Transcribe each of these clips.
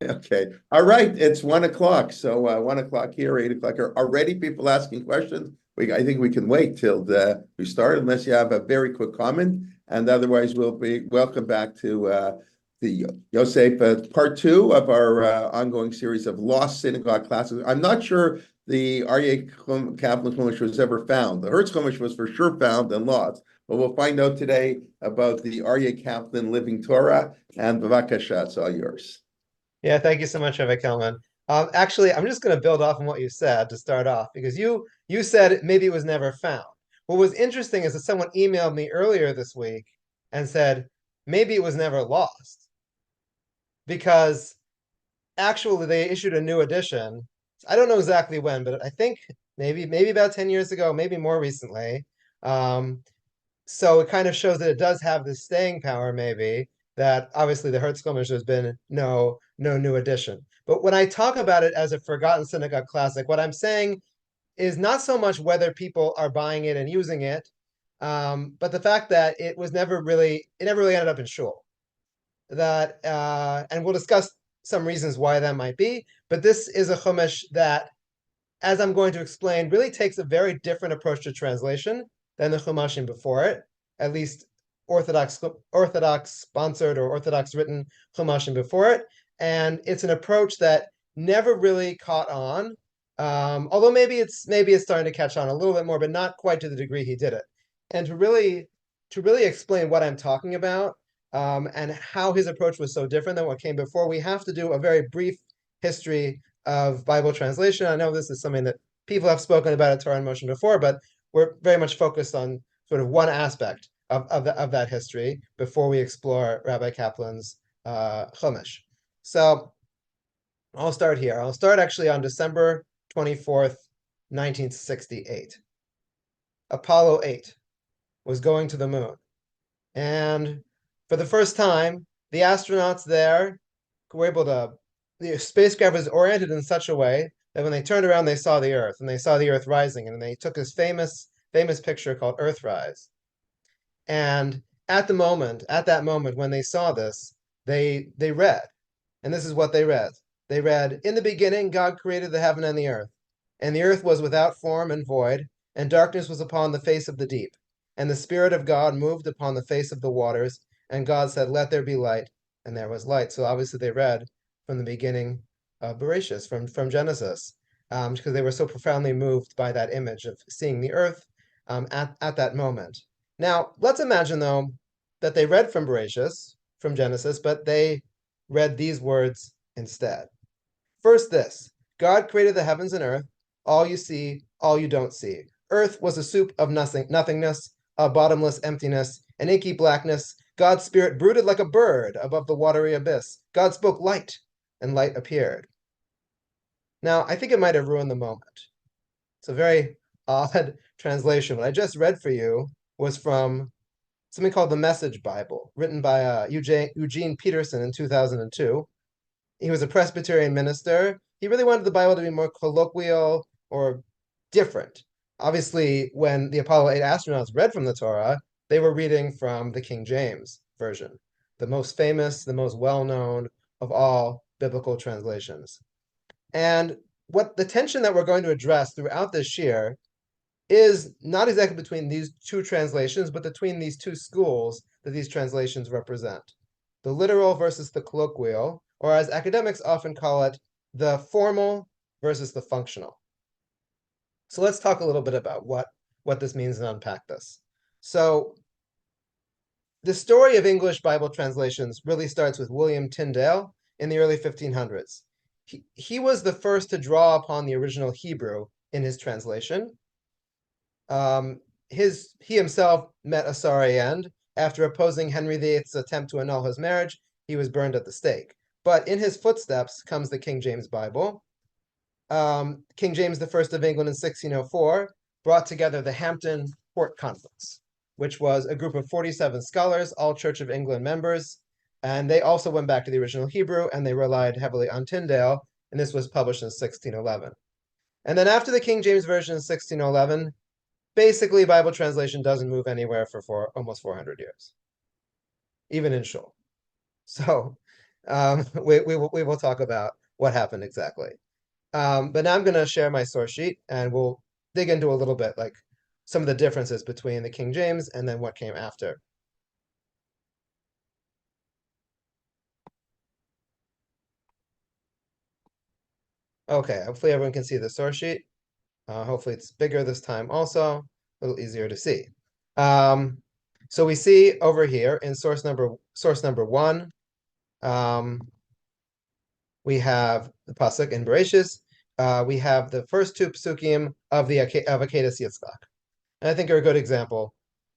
Okay. All right. It's 1 o'clock. So 1 o'clock here, 8 o'clock here. Already people asking questions. I think we can wait till we start unless you have a very quick comment. And otherwise, we'll be welcome back to the Yosef part two of our ongoing series of lost synagogue classes. I'm not sure the Aryeh Kaplan Chumash was ever found. The Hertz Chumash was for sure found and lost. But we'll find out today about the Aryeh Kaplan Living Torah. And Bavakasha, it's all yours. Yeah, thank you so much, Rabbi Kelman. Actually, I'm just going to build off on what you said to start off because you said maybe it was never found. What was interesting is that someone emailed me earlier this week and said maybe it was never lost because actually they issued a new edition. I don't know exactly when, but I think maybe about 10 years ago, maybe more recently. Um, so it kind of shows that it does have this staying power, maybe, that obviously the Hertzkomish has been no new addition. But when I talk about it as a forgotten synagogue classic, what I'm saying is not so much whether people are buying it and using it, but the fact that it never really ended up in shul. That and we'll discuss some reasons why that might be. But this is a chumash that, as I'm going to explain, really takes a very different approach to translation than the Chumashim before it, at least Orthodox sponsored or Orthodox written Chumashim before it. And it's an approach that never really caught on, although maybe it's starting to catch on a little bit more, but not quite to the degree he did it. And to really explain what I'm talking about and how his approach was so different than what came before, we have to do a very brief history of Bible translation. I know this is something that people have spoken about at Torah in Motion before, but we're very much focused on sort of one aspect of that history before we explore Rabbi Kaplan's Chumash. So I'll start here. I'll start actually on December 24th, 1968. Apollo 8 was going to the moon. And for the first time, the astronauts there were able to, the spacecraft was oriented in such a way that when they turned around, they saw the Earth and they saw the Earth rising. And they took this famous picture called Earthrise. And at that moment when they saw this, they read, and this is what they read. They read, "In the beginning, God created the heaven and the earth was without form and void, and darkness was upon the face of the deep. And the Spirit of God moved upon the face of the waters, and God said, Let there be light, and there was light." So obviously they read from the beginning of Bereshit, from Genesis, because they were so profoundly moved by that image of seeing the earth at that moment. Now, let's imagine, though, that they read from Bereshit, from Genesis, but they read these words instead. First, this: God created the heavens and earth, all you see, all you don't see. Earth was a soup of nothingness, a bottomless emptiness, an inky blackness. God's spirit brooded like a bird above the watery abyss. God spoke light, and light appeared. Now, I think it might have ruined the moment. It's a very odd translation. What I just read for you was from something called the Message Bible, written by Eugene Peterson in 2002. He was a Presbyterian minister. He really wanted the Bible to be more colloquial or different. Obviously, when the Apollo 8 astronauts read from the Torah, they were reading from the King James Version, the most famous, the most well-known of all biblical translations. And what the tension that we're going to address throughout this year is not exactly between these two translations, but between these two schools that these translations represent: the literal versus the colloquial, or as academics often call it, the formal versus the functional. So let's talk a little bit about what this means and unpack this. So the story of English Bible translations really starts with William Tyndale in the early 1500s. He was the first to draw upon the original Hebrew in his translation. He himself met a sorry end. After opposing Henry VIII's attempt to annul his marriage, he was burned at the stake. But in his footsteps comes the King James Bible. King James I of England in 1604 brought together the Hampton Court Conference, which was a group of 47 scholars, all Church of England members, and they also went back to the original Hebrew, and they relied heavily on Tyndale, and this was published in 1611. And then after the King James Version in 1611, basically Bible translation doesn't move anywhere for almost 400 years, even in Shul. So We will talk about what happened exactly. But now I'm going to share my source sheet, and we'll dig into a little bit like some of the differences between the King James and then what came after. Okay, hopefully everyone can see the source sheet. Hopefully it's bigger this time also, a little easier to see. So we see over here in source number one, we have the pasuk in Bereshis. We have the first two psukim of Akedas Yitzchak, and I think are a good example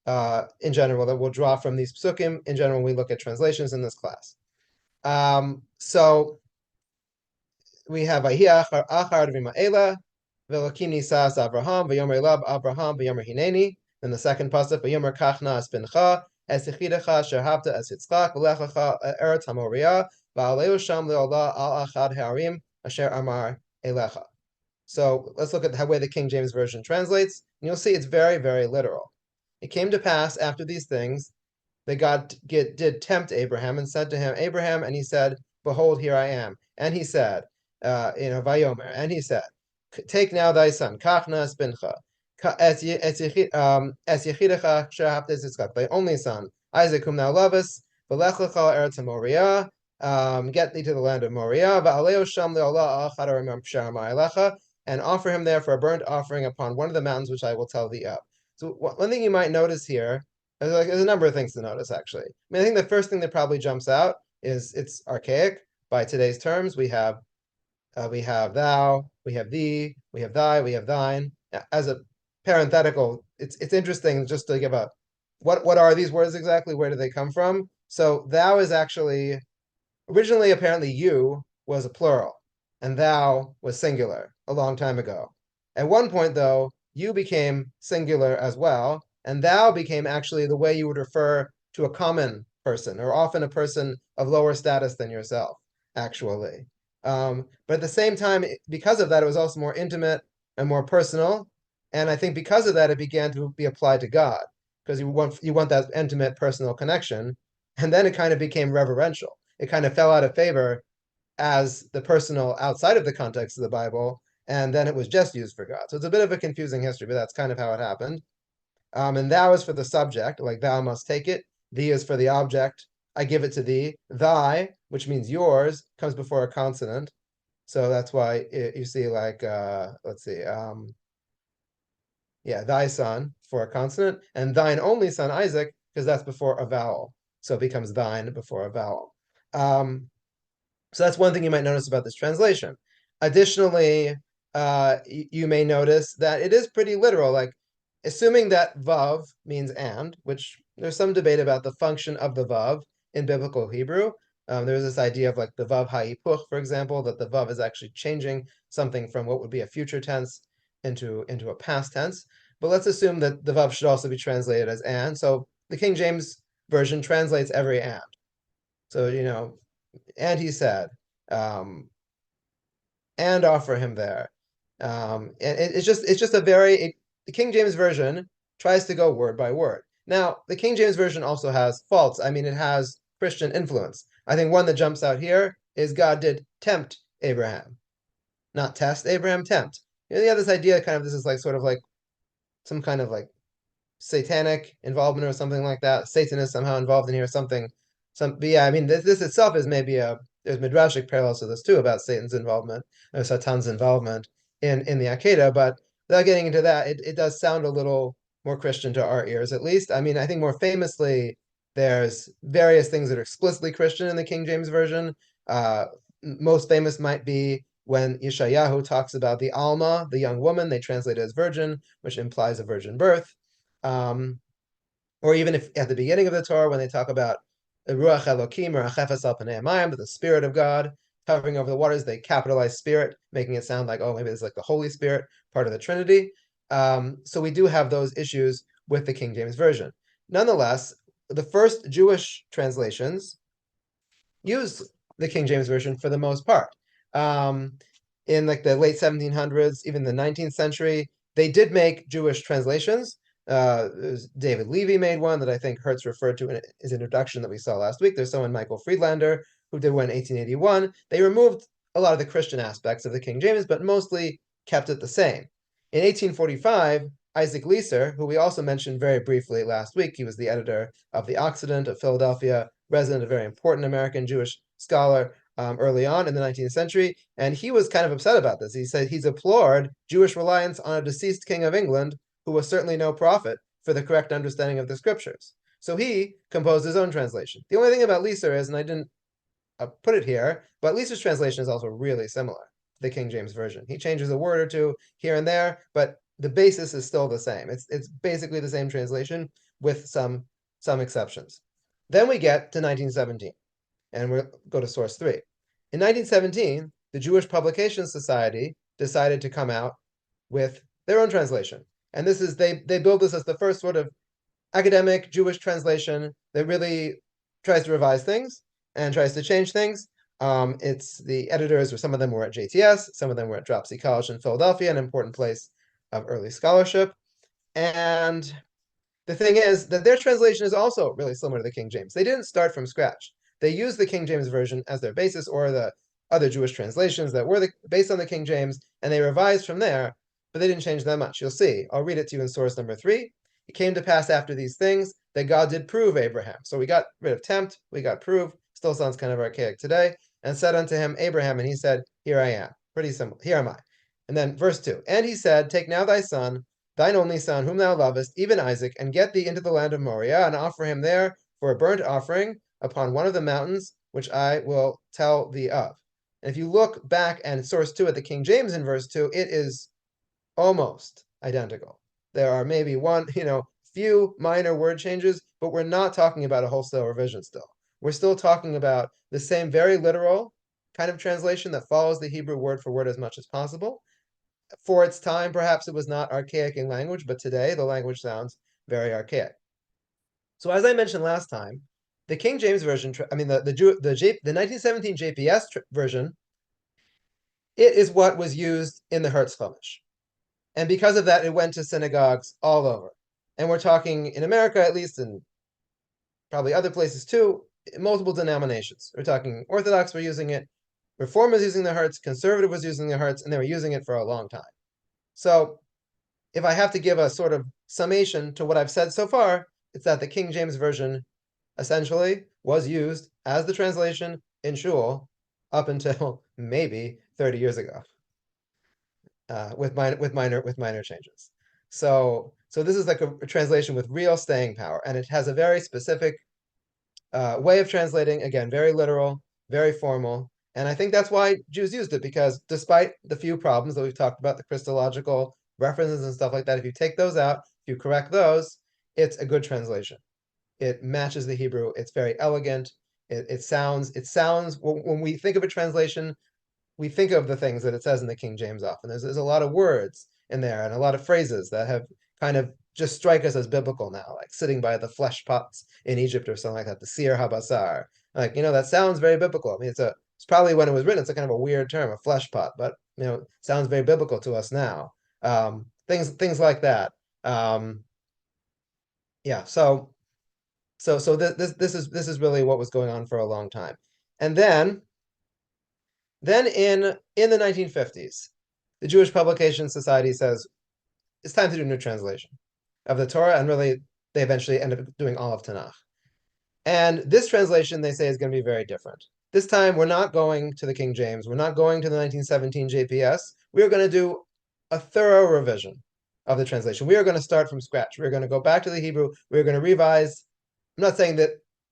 in general that we'll draw from these psukim. In general, we look at translations in this class. So we have Vayhi achar v'ma'ela v'elokim nisas Avraham v'yomer elab Avraham v'yomer hineni. Then the second pasuk v'yomer kachna es bincha es yichidecha sherhavta es Yitzchak v'lechacha eretz hamoria v'aleu sham le'olah al achad ha'arim asher amar elecha. So let's look at the way the King James Version translates, and you'll see it's very, very literal. It came to pass after these things that God did tempt Abraham and said to him, Abraham, and he said, behold, here I am. And he said, Vayomer, and he said, take now thy son, Kachna es bincha, es yechidecha shehaptes Yitzchak, thy only son, Isaac, whom thou lovest, v'lech lecha eretz Moriah, get thee to the land of Moriah, v'aleo sham le'olah achad ha'arim asher amar elecha, and offer him there for a burnt offering upon one of the mountains which I will tell thee of. So one thing you might notice here, there's a number of things to notice, actually. I mean, I think the first thing that probably jumps out is it's archaic by today's terms. We have thou, we have thee, we have thy, we have thine. As a parenthetical, it's interesting just to give a what are these words exactly? Where do they come from? So thou is actually originally apparently you was a plural, and thou was singular a long time ago. At one point, though, you became singular as well, and thou became actually the way you would refer to a common person, or often a person of lower status than yourself, actually. But at the same time, because of that, it was also more intimate and more personal. And I think because of that, it began to be applied to God, because you want that intimate personal connection. And then it kind of became reverential. It kind of fell out of favor as the personal outside of the context of the Bible, and then it was just used for God. So it's a bit of a confusing history, but that's kind of how it happened. And thou is for the subject, like thou must take it. Thee is for the object. I give it to thee. Thy, which means yours, comes before a consonant. So that's why you see like, let's see, thy son for a consonant, and thine only son Isaac, because that's before a vowel. So it becomes thine before a vowel. So that's one thing you might notice about this translation. Additionally, you may notice that it is pretty literal, like assuming that vav means and, which there's some debate about the function of the vav in biblical Hebrew. There's this idea of like the vav ha'ipuch, for example, that the vav is actually changing something from what would be a future tense into a past tense. But let's assume that the vav should also be translated as and. So the King James Version translates every and. So, and he said, and offer him there. And it's just the King James Version tries to go word by word. Now, the King James Version also has faults. I mean, it has Christian influence. I think one that jumps out here is God did tempt Abraham. Not test Abraham, tempt. You have this idea this is like sort of like some kind of like satanic involvement or something like that. Satan is somehow involved in here, but yeah, I mean, this itself is maybe there's midrashic parallels to this too about Satan's involvement, or Satan's involvement in the Akedah, but without getting into that, it does sound a little more Christian to our ears, at least. I mean, I think more famously, there's various things that are explicitly Christian in the King James Version. Most famous might be when Yeshayahu talks about the Alma, the young woman, they translate it as virgin, which implies a virgin birth. Or even if at the beginning of the Torah, when they talk about Ruach Elokim or Achefes al Panei Hamayim, the Spirit of God hovering over the waters, they capitalize Spirit, making it sound like, oh, maybe it's like the Holy Spirit, part of the Trinity. So we do have those issues with the King James Version. Nonetheless, the first Jewish translations use the King James Version for the most part. In like the late 1700s, even the 19th century, they did make Jewish translations. David Levy made one that I think Hertz referred to in his introduction that we saw last week. There's someone, Michael Friedlander, who did one in 1881. They removed a lot of the Christian aspects of the King James, but mostly kept it the same. In 1845, Isaac Leeser, who we also mentioned very briefly last week, he was the editor of the Occident of Philadelphia, resident, a very important American Jewish scholar early on in the 19th century, and he was kind of upset about this. He said he deplored Jewish reliance on a deceased king of England who was certainly no prophet for the correct understanding of the scriptures. So he composed his own translation. The only thing about Leeser is, and I didn't put it here, but Leeser's translation is also really similar to the King James Version. He changes a word or two here and there, but the basis is still the same. It's basically the same translation with some exceptions. Then we get to 1917, and we'll go to source 3. In 1917, the Jewish Publication Society decided to come out with their own translation. And this is, they build this as the first sort of academic Jewish translation that really tries to revise things and tries to change things. It's the editors, or some of them were at JTS, some of them were at Dropsy College in Philadelphia, an important place of early scholarship. And the thing is that their translation is also really similar to the King James. They didn't start from scratch. They used the King James Version as their basis, or the other Jewish translations that were based on the King James, and they revised from there, but they didn't change that much. You'll see. I'll read it to you in source number 3. It came to pass after these things that God did prove Abraham. So we got rid of tempt, we got prove, still sounds kind of archaic today, and said unto him, Abraham, and he said, here I am. Pretty simple. Here am I. And then verse 2, and he said, take now thy son, thine only son, whom thou lovest, even Isaac, and get thee into the land of Moriah, and offer him there for a burnt offering upon one of the mountains, which I will tell thee of. And if you look back and source 2 at the King James in verse 2, it is almost identical. There are maybe few minor word changes, but we're not talking about a wholesale revision still. We're still talking about the same very literal kind of translation that follows the Hebrew word for word as much as possible. For its time, perhaps it was not archaic in language, but today the language sounds very archaic. So as I mentioned last time, the King James Version, the 1917 JPS version, it is what was used in the Hertz Chumash. And because of that, it went to synagogues all over. And we're talking in America, at least, and probably other places too, multiple denominations. We're talking Orthodox were using it, Reform was using the Hertz, Conservative was using the Hertz, and they were using it for a long time. So if I have to give a sort of summation to what I've said so far, it's that the King James Version essentially was used as the translation in Shul up until maybe 30 years ago, with minor changes. So this is like a translation with real staying power, and it has a very specific way of translating, again, very literal, very formal. And I think that's why Jews used it, because despite the few problems that we've talked about, the Christological references and stuff like that, if you take those out, if you correct those, it's a good translation. It matches the Hebrew. It's very elegant. It sounds, when we think of a translation, we think of the things that it says in the King James often. There's a lot of words in there and a lot of phrases that have kind of just strike us as biblical now, like sitting by the flesh pots in Egypt or something like that, the Seir HaBasar. Like, that sounds very biblical. I mean, it's probably when it was written, it's a kind of a weird term, a flesh pot, but sounds very biblical to us now. Things like that. Yeah. So this is really what was going on for a long time. And then in the 1950s, the Jewish Publication Society says it's time to do a new translation of the Torah, and really they eventually end up doing all of Tanakh. And this translation, they say, is going to be very different. This time, we're not going to the King James. We're not going to the 1917 JPS. We are going to do a thorough revision of the translation. We are going to start from scratch. We're going to go back to the Hebrew. We're going to revise. I'm not saying that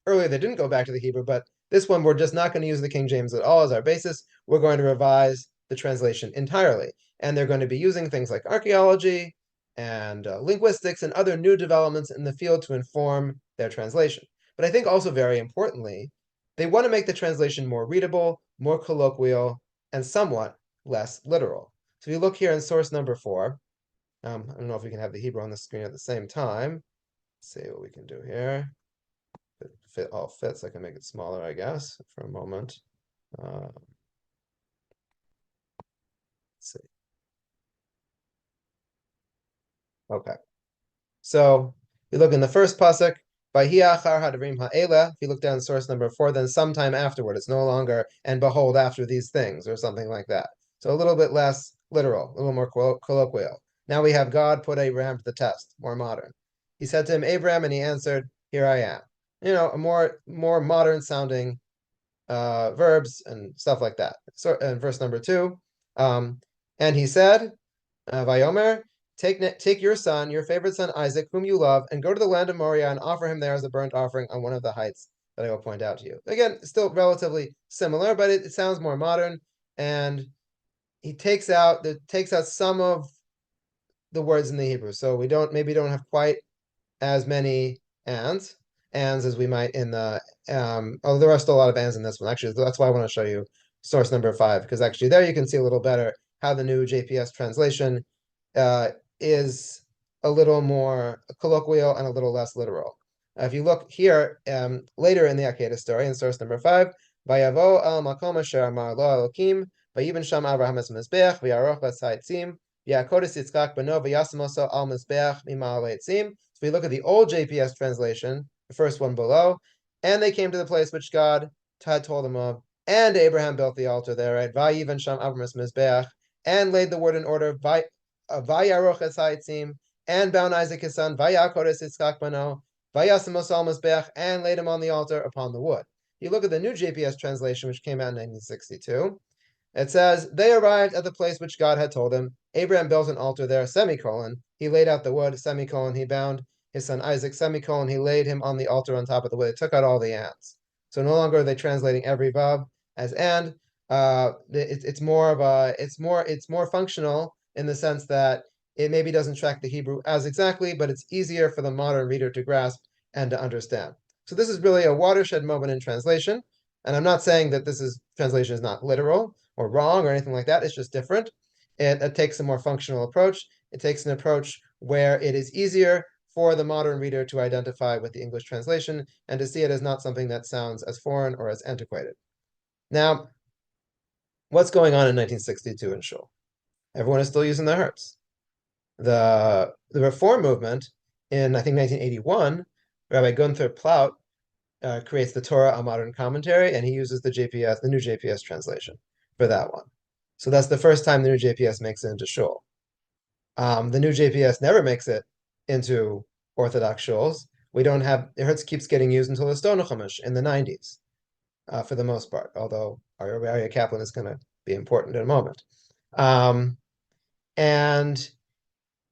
earlier they didn't go back to the Hebrew, but this one, we're just not going to use the King James at all as our basis. We're going to revise the translation entirely. And they're going to be using things like archaeology and linguistics and other new developments in the field to inform their translation. But I think also very importantly, they want to make the translation more readable, more colloquial, and somewhat less literal. So if you look here in source number 4, I don't know if we can have the Hebrew on the screen at the same time. Let's see what we can do here. If it all fits, I can make it smaller, I guess, for a moment. Let's see. Okay. So you look in the first pasuk, If you look down source number 4, then sometime afterward, it's no longer, and behold, after these things, or something like that. So a little bit less literal, a little more colloquial. Now we have God put Abraham to the test, more modern. He said to him, Abraham, and he answered, here I am. A more modern sounding verbs and stuff like that. So, in verse number 2, and he said, Vayomer, take your son, your favorite son Isaac, whom you love, and go to the land of Moriah and offer him there as a burnt offering on one of the heights that I will point out to you. Again, still relatively similar, but it sounds more modern, and he takes out some of the words in the Hebrew. So we don't have quite as many ands as we might in the although there are still a lot of ands in this one. Actually, that's why I want to show you source number 5, because actually there you can see a little better how the new JPS translation is a little more colloquial and a little less literal. If you look here later in the Akedah story in source number 5, Vayavo al makom asher amar lo Elokim, vayiben sham Avraham es mizbeach, v'yaroch v'tzaitzim, v'yakodes Yitzchak beno v'yasamoso al mizbeach mima'al eitzim. So we look at the old JPS translation, the first one below, and they came to the place which God had told them of, and Abraham built the altar there, right? Vayiben sham Avraham es mizbeach, and laid the word in order, Vayaroch es haitzim, and bound Isaac his son, Vayakodes Yitzchak beno, Vayasamos al mizbeach, and laid him on the altar upon the wood. You look at the new JPS translation, which came out in 1962. It says, they arrived at the place which God had told him. Abraham built an altar there, semicolon. He laid out the wood, semicolon. He bound his son Isaac, semicolon. He laid him on the altar on top of the wood. It took out all the ands. So no longer are they translating every vav as and. It's more functional in the sense that it maybe doesn't track the Hebrew as exactly, but it's easier for the modern reader to grasp and to understand. So this is really a watershed moment in translation. And I'm not saying that translation is not literal or wrong or anything like that. It's just different. It takes a more functional approach. It takes an approach where it is easier for the modern reader to identify with the English translation and to see it as not something that sounds as foreign or as antiquated. Now, what's going on in 1962 in Shul? Everyone is still using the Hertz. The Reform movement in, I think, 1981, Rabbi Gunther Plaut creates the Torah, a modern commentary, and he uses the new JPS translation for that one. So that's the first time the new JPS makes it into Shul. The new JPS never makes it into Orthodox Shuls. Hertz keeps getting used until the Stone Chumash in the 90s, for the most part, although Aryeh Kaplan is going to be important in a moment. And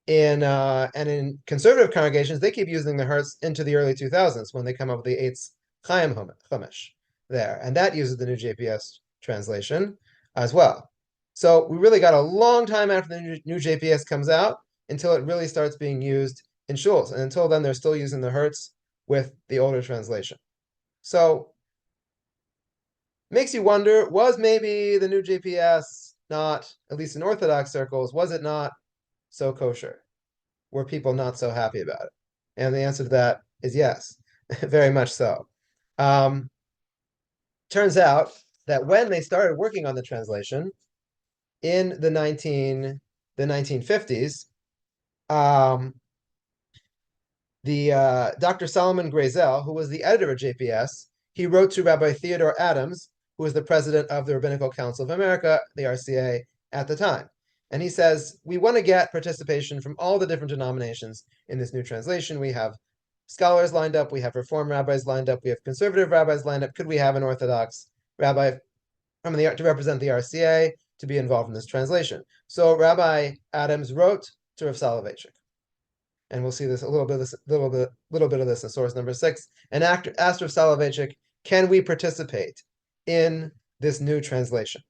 in conservative congregations, they keep using the Hertz into the early 2000s when they come up with the Eitz Chaim Chumash there, and that uses the new JPS translation as well. So we really got a long time after the new JPS comes out until it really starts being used in shuls, and until then they're still using the Hertz with the older translation. So makes you wonder, was maybe the new JPS not, at least in Orthodox circles, was it not so kosher? Were people not so happy about it? And the answer to that is yes, very much so. Turns out that when they started working on the translation in the 1950s, Dr. Solomon Grazel, who was the editor of JPS, he wrote to Rabbi Theodore Adams, who was the president of the Rabbinical Council of America, the RCA, at the time. And he says, we want to get participation from all the different denominations in this new translation. We have scholars lined up, we have Reform rabbis lined up, we have conservative rabbis lined up. Could we have an Orthodox rabbi to represent the RCA to be involved in this translation? So Rabbi Adams wrote to Rav Soloveitchik, and we'll see this a little bit of this in source number 6. And asked Rav Soloveitchik, can we participate in this new translation?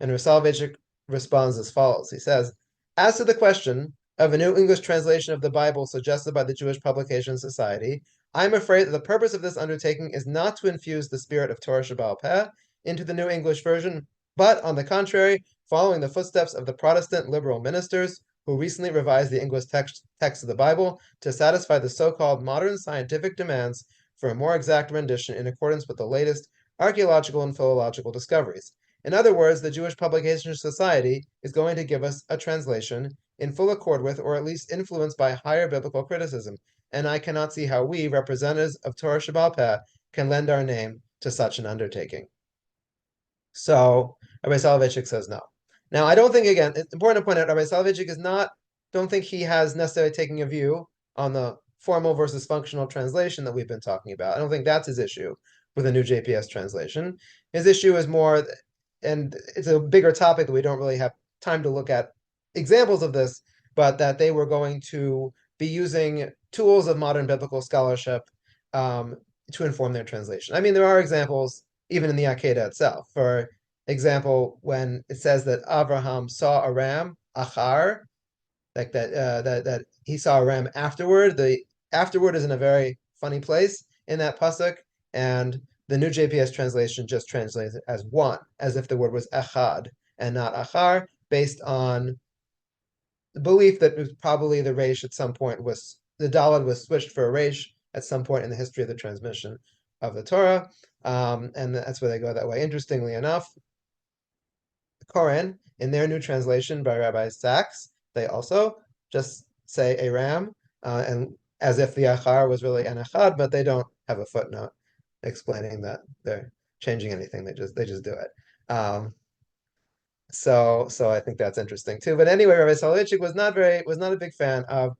And Rav Soloveitchik responds as follows. He says, as to the question of a new English translation of the Bible suggested by the Jewish Publication Society, I am afraid that the purpose of this undertaking is not to infuse the spirit of Torah Shebaal Peh into the new English version, but on the contrary, following the footsteps of the Protestant liberal ministers who recently revised the English text of the Bible to satisfy the so-called modern scientific demands for a more exact rendition in accordance with the latest archaeological and philological discoveries. In other words, the Jewish Publication Society is going to give us a translation in full accord with, or at least influenced by, higher biblical criticism, and I cannot see how we, representatives of Torah Sheba'al Peh, can lend our name to such an undertaking. So Rabbi Soloveitchik says no. Now, I don't think, again, it's important to point out, Rabbi Soloveitchik don't think he has necessarily taken a view on the formal versus functional translation that we've been talking about. I don't think that's his issue with a new JPS translation. His issue is more, and it's a bigger topic that we don't really have time to look at examples of this, but that they were going to be using tools of modern biblical scholarship to inform their translation. I mean, there are examples even in the Akedah itself. For example, when it says that Abraham saw a ram, achar, like that he saw a ram afterward. The afterward is in a very funny place in that pasuk, and the new JPS translation just translates it as one, as if the word was echad and not achar, based on the belief that it was probably the resh at some point was the dalad was switched for a resh at some point in the history of the transmission of the Torah, and that's where they go that way. Interestingly enough, the Koran, in their new translation by Rabbi Sachs, they also just say a ram, and as if the achar was really an echad, but they don't have a footnote explaining that they're changing anything. They just do it. So I think that's interesting too. But anyway, Rabbi Soloveitchik was not a big fan of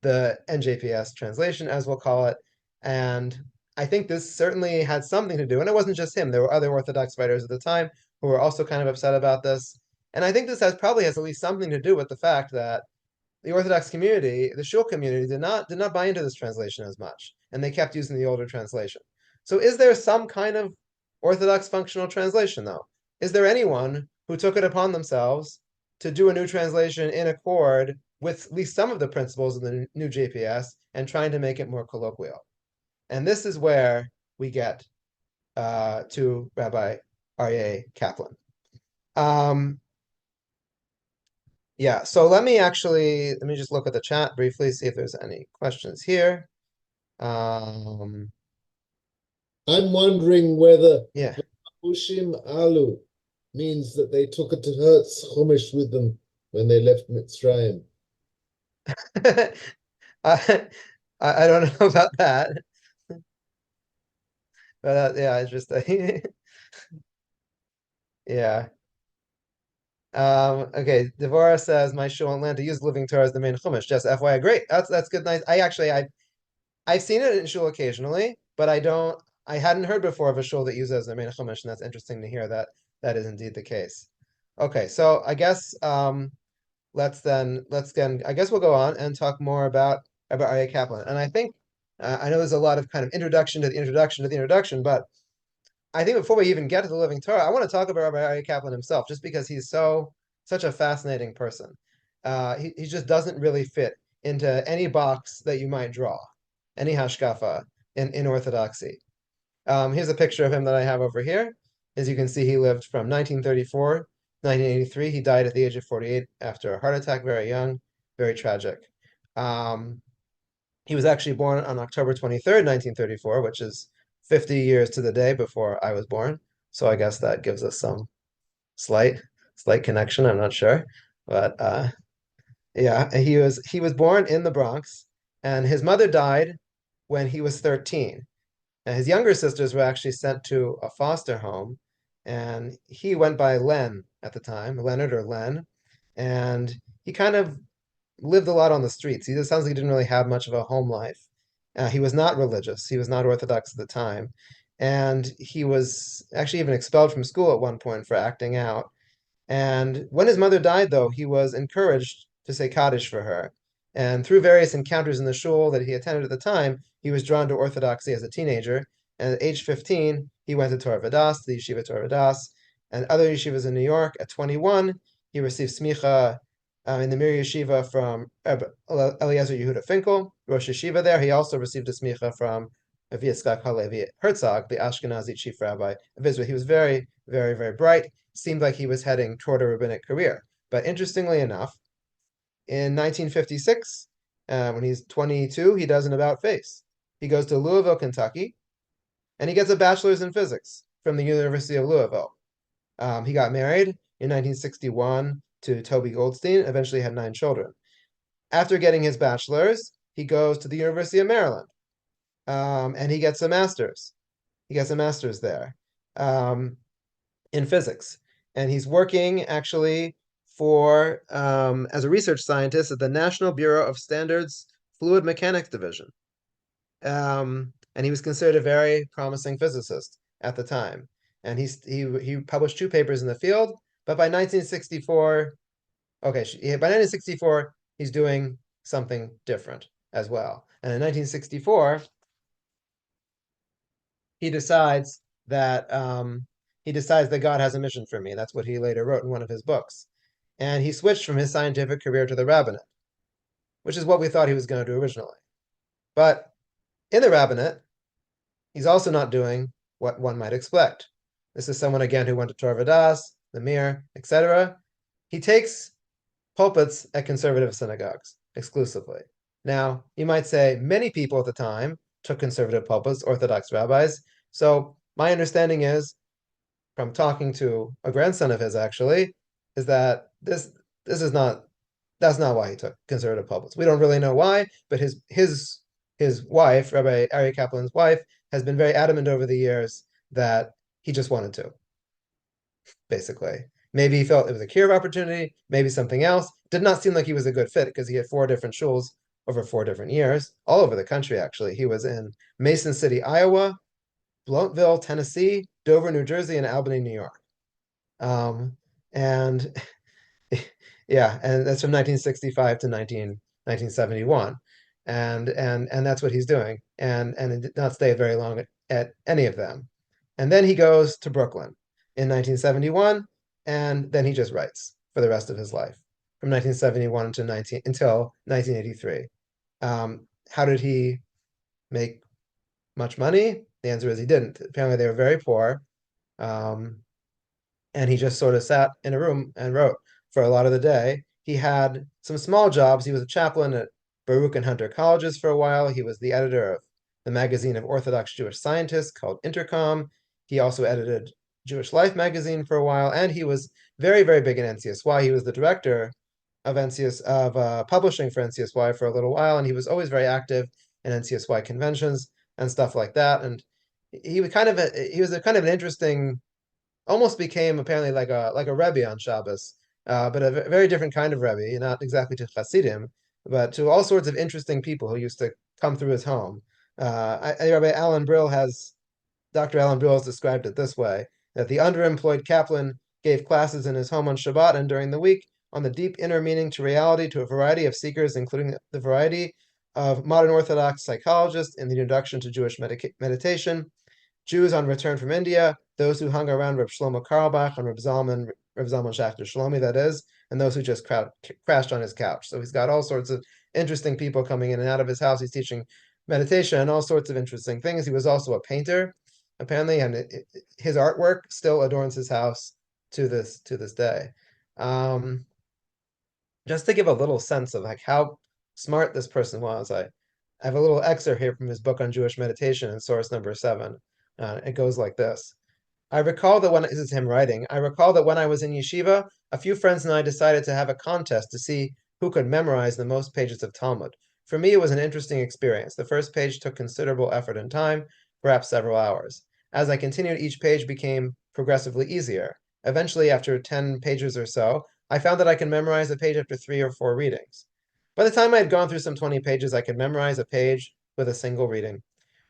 the NJPS translation, as we'll call it, and I think this certainly had something to do, and it wasn't just him. There were other Orthodox writers at the time who were also kind of upset about this, and I think this probably has at least something to do with the fact that the Orthodox community, the Shul community, did not buy into this translation as much, and they kept using the older translation. So, is there some kind of Orthodox functional translation, though? Is there anyone who took it upon themselves to do a new translation in accord with at least some of the principles of the new JPS and trying to make it more colloquial? And this is where we get to Rabbi Aryeh Kaplan. Yeah, so let me just look at the chat briefly, see if there's any questions here. I'm wondering whether Yeah. Ushim Alu means that they took it to Hertz Chumash with them when they left Mitzrayim. I don't know about that. But yeah, it's just yeah. Okay, Devorah says my shul in Atlanta use Living Torah as the main chumash. Just FYI, great. That's good. Nice. I've seen it in shul occasionally, but I hadn't heard before of a shul that uses their main chumash, and that's interesting to hear that is indeed the case. Okay, so I guess I guess we'll go on and talk more about Aryeh Kaplan. And I think I know there's a lot of kind of introduction to the introduction to the introduction, but I think before we even get to the Living Torah, I want to talk about Rabbi Aryeh Kaplan himself, just because he's such a fascinating person. He just doesn't really fit into any box that you might draw, any hashkafa in Orthodoxy. Here's a picture of him that I have over here. As you can see, he lived from 1934 to 1983. He died at the age of 48 after a heart attack, very young, very tragic. He was actually born on October 23rd, 1934, which is 50 years to the day before I was born. So I guess that gives us some slight connection. I'm not sure, but yeah, he was born in the Bronx, and his mother died when he was 13. And his younger sisters were actually sent to a foster home, and he went by Len at the time, Leonard or Len, and he kind of lived a lot on the streets. He just sounds like he didn't really have much of a home life. He was not religious. He was not Orthodox at the time. And he was actually even expelled from school at one point for acting out. And when his mother died, though, he was encouraged to say Kaddish for her. And through various encounters in the shul that he attended at the time, he was drawn to Orthodoxy as a teenager. And at age 15, he went to Torah Vodaas, the yeshiva Torah Vodaas, and other yeshivas in New York. At 21, he received smicha in the Mir Yeshiva from Eliezer Yehuda Finkel, Rosh Yeshiva there. He also received a smicha from Avi Yitzchak Halevi Herzog, the Ashkenazi chief rabbi of Israel. He was very, very, very bright. Seemed like he was heading toward a rabbinic career. But interestingly enough, in 1956, when he's 22, he does an about-face. He goes to Louisville, Kentucky, and he gets a bachelor's in physics from the University of Louisville. He got married in 1961 to Toby Goldstein, eventually had 9 children. After getting his bachelor's, he goes to the University of Maryland, and he gets a master's. He gets a master's there in physics, and he's working actually for as a research scientist at the National Bureau of Standards Fluid Mechanics Division. And he was considered a very promising physicist at the time. And he published 2 papers in the field, but by 1964, by 1964, he's doing something different as well. And in 1964, he decides that God has a mission for me. That's what he later wrote in one of his books. And he switched from his scientific career to the rabbinate, which is what we thought he was going to do originally. But in the rabbinate, he's also not doing what one might expect. This is someone, again, who went to Torah Vodaas, the Mir, etc. He takes pulpits at conservative synagogues exclusively. Now, you might say many people at the time took conservative pulpits, Orthodox rabbis. So my understanding is, from talking to a grandson of his actually, is that that's not why he took conservative pulpits. We don't really know why, but his wife, Rabbi Aryeh Kaplan's wife, has been very adamant over the years that he just wanted to, basically. Maybe he felt it was a career opportunity, maybe something else. Did not seem like he was a good fit because he had 4 different shuls over 4 different years, all over the country, actually. He was in Mason City, Iowa, Blountville, Tennessee, Dover, New Jersey, and Albany, New York. And yeah, and that's from 1965 to 1971. And that's what he's doing. And it did not stay very long at any of them. And then he goes to Brooklyn in 1971, and then he just writes for the rest of his life, from 1971 until 1983. How did he make much money? The answer is he didn't. Apparently they were very poor. And he just sort of sat in a room and wrote for a lot of the day. He had some small jobs. He was a chaplain at Baruch and Hunter colleges for a while. He was the editor of the magazine of Orthodox Jewish scientists called Intercom. He also edited Jewish Life magazine for a while, and he was very, very big in NCSY. He was the director of publishing for NCSY for a little while, and he was always very active in NCSY conventions and stuff like that. And he was kind of an interesting, almost became apparently like a Rebbe on Shabbos, but a very different kind of Rebbe, not exactly to Hasidim, but to all sorts of interesting people who used to come through his home. Dr. Alan Brill has described it this way, that the underemployed Kaplan gave classes in his home on Shabbat and during the week on the deep inner meaning to reality to a variety of seekers, including the variety of modern Orthodox psychologists in the introduction to Jewish meditation, Jews on return from India, those who hung around Reb Shlomo Carlebach and Reb Zalman Schachter Shlomi, that is, and those who just crashed on his couch. So he's got all sorts of interesting people coming in and out of his house. He's teaching meditation and all sorts of interesting things. He was also a painter, apparently, and his artwork still adorns his house to this day. Just to give a little sense of like how smart this person was, I have a little excerpt here from his book on Jewish meditation in source number 7. It goes like this. This is him writing, I recall that when I was in yeshiva, a few friends and I decided to have a contest to see who could memorize the most pages of Talmud. For me, it was an interesting experience. The first page took considerable effort and time, perhaps several hours. As I continued, each page became progressively easier. Eventually, after 10 pages or so, I found that I could memorize a page after 3 or 4 readings. By the time I had gone through some 20 pages, I could memorize a page with a single reading.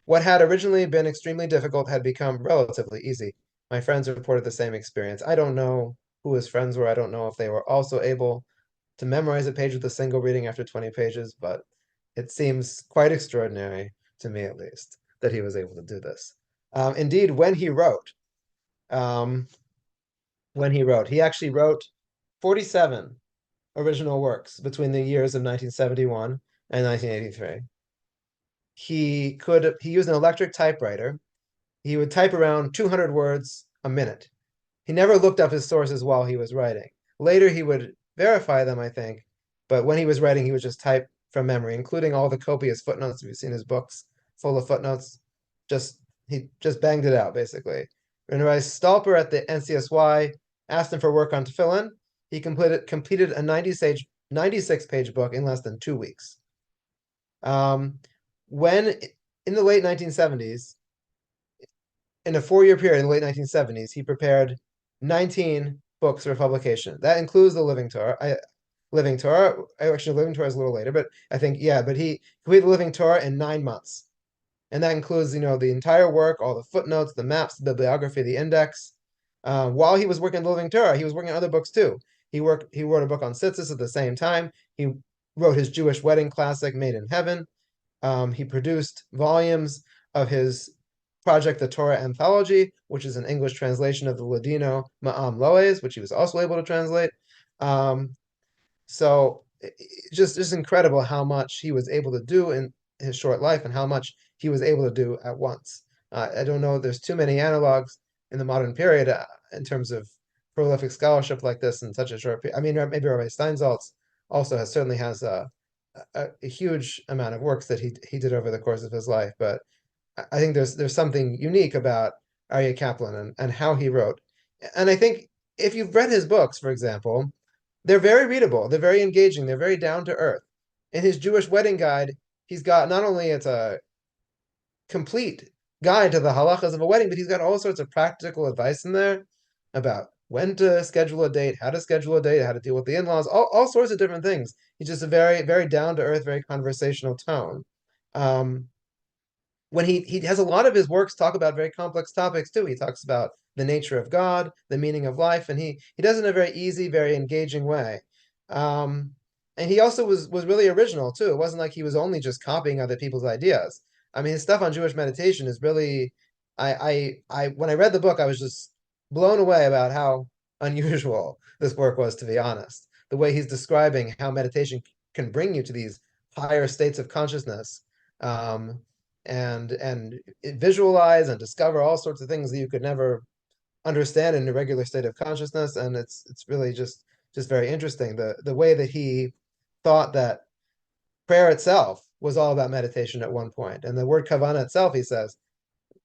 What had originally been extremely difficult had become relatively easy. My friends reported the same experience. I don't know who his friends were. I don't know if they were also able to memorize a page with a single reading after 20 pages, but it seems quite extraordinary, to me at least, that he was able to do this. Indeed, when he wrote, he actually wrote 47 original works between the years of 1971 and 1983. He used an electric typewriter. He would type around 200 words a minute. He never looked up his sources while he was writing. Later, he would verify them, I think, but when he was writing, he would just type from memory, including all the copious footnotes. If you've seen his books full of footnotes, he just banged it out, basically. When Rabbi Stolper at the NCSY asked him for work on tefillin, he completed a 96-page book in less than 2 weeks. When in the late 1970s, in a 4-year period in the late 1970s, he prepared 19 books for publication. That includes the Living Torah. Living Torah, actually, Living Torah is a little later, but I think, yeah, but he completed the Living Torah in 9 months. And that includes, the entire work, all the footnotes, the maps, the bibliography, the index. While he was working on the Living Torah, he was working on other books too. He wrote a book on tzitzis at the same time. He wrote his Jewish wedding classic, Made in Heaven. He produced volumes of his project, the Torah Anthology, which is an English translation of the Ladino Ma'am Loes, which he was also able to translate. So just incredible how much he was able to do in his short life and how much he was able to do at once. I don't know, there's too many analogs in the modern period in terms of prolific scholarship like this in such a short period. I mean, maybe Rabbi Steinsaltz also certainly has a huge amount of works that he did over the course of his life, but I think there's something unique about Aryeh Kaplan and how he wrote. And I think if you've read his books, for example, they're very readable, they're very engaging, they're very down to earth. In his Jewish wedding guide, he's got not only it's a complete guide to the halachas of a wedding, but he's got all sorts of practical advice in there about when to schedule a date, how to schedule a date, how to deal with the in-laws, all sorts of different things. He's just a very, very down to earth, very conversational tone. When he has a lot of his works talk about very complex topics too. He talks about the nature of God, the meaning of life, and he does it in a very easy, very engaging way. And he also was really original too. It wasn't like he was only just copying other people's ideas. I mean, his stuff on Jewish meditation is really, I when I read the book, I was just blown away about how unusual this work was, to be honest. The way he's describing how meditation can bring you to these higher states of consciousness, and visualize and discover all sorts of things that you could never understand in a regular state of consciousness. And it's really just very interesting the way that he thought that prayer itself was all about meditation at one point. And the word kavana itself, he says,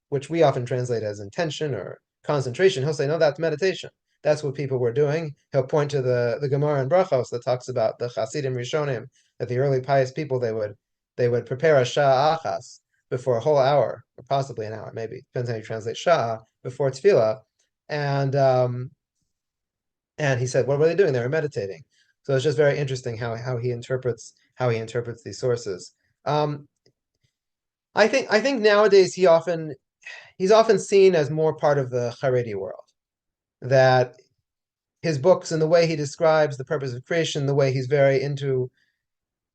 which we often translate as intention or concentration, he'll say, no, that's meditation. That's what people were doing. He'll point to the Gemara in Brachos that talks about the Chasidim Rishonim, that the early pious people, they would prepare a sha'a achas before a whole hour, or possibly an hour, maybe depends how you translate sha'a, before tefillah, and he said, what were they doing? They were meditating. So it's just very interesting how he interprets these sources. I think nowadays he's often seen as more part of the Haredi world. That his books and the way he describes the purpose of creation, the way he's very into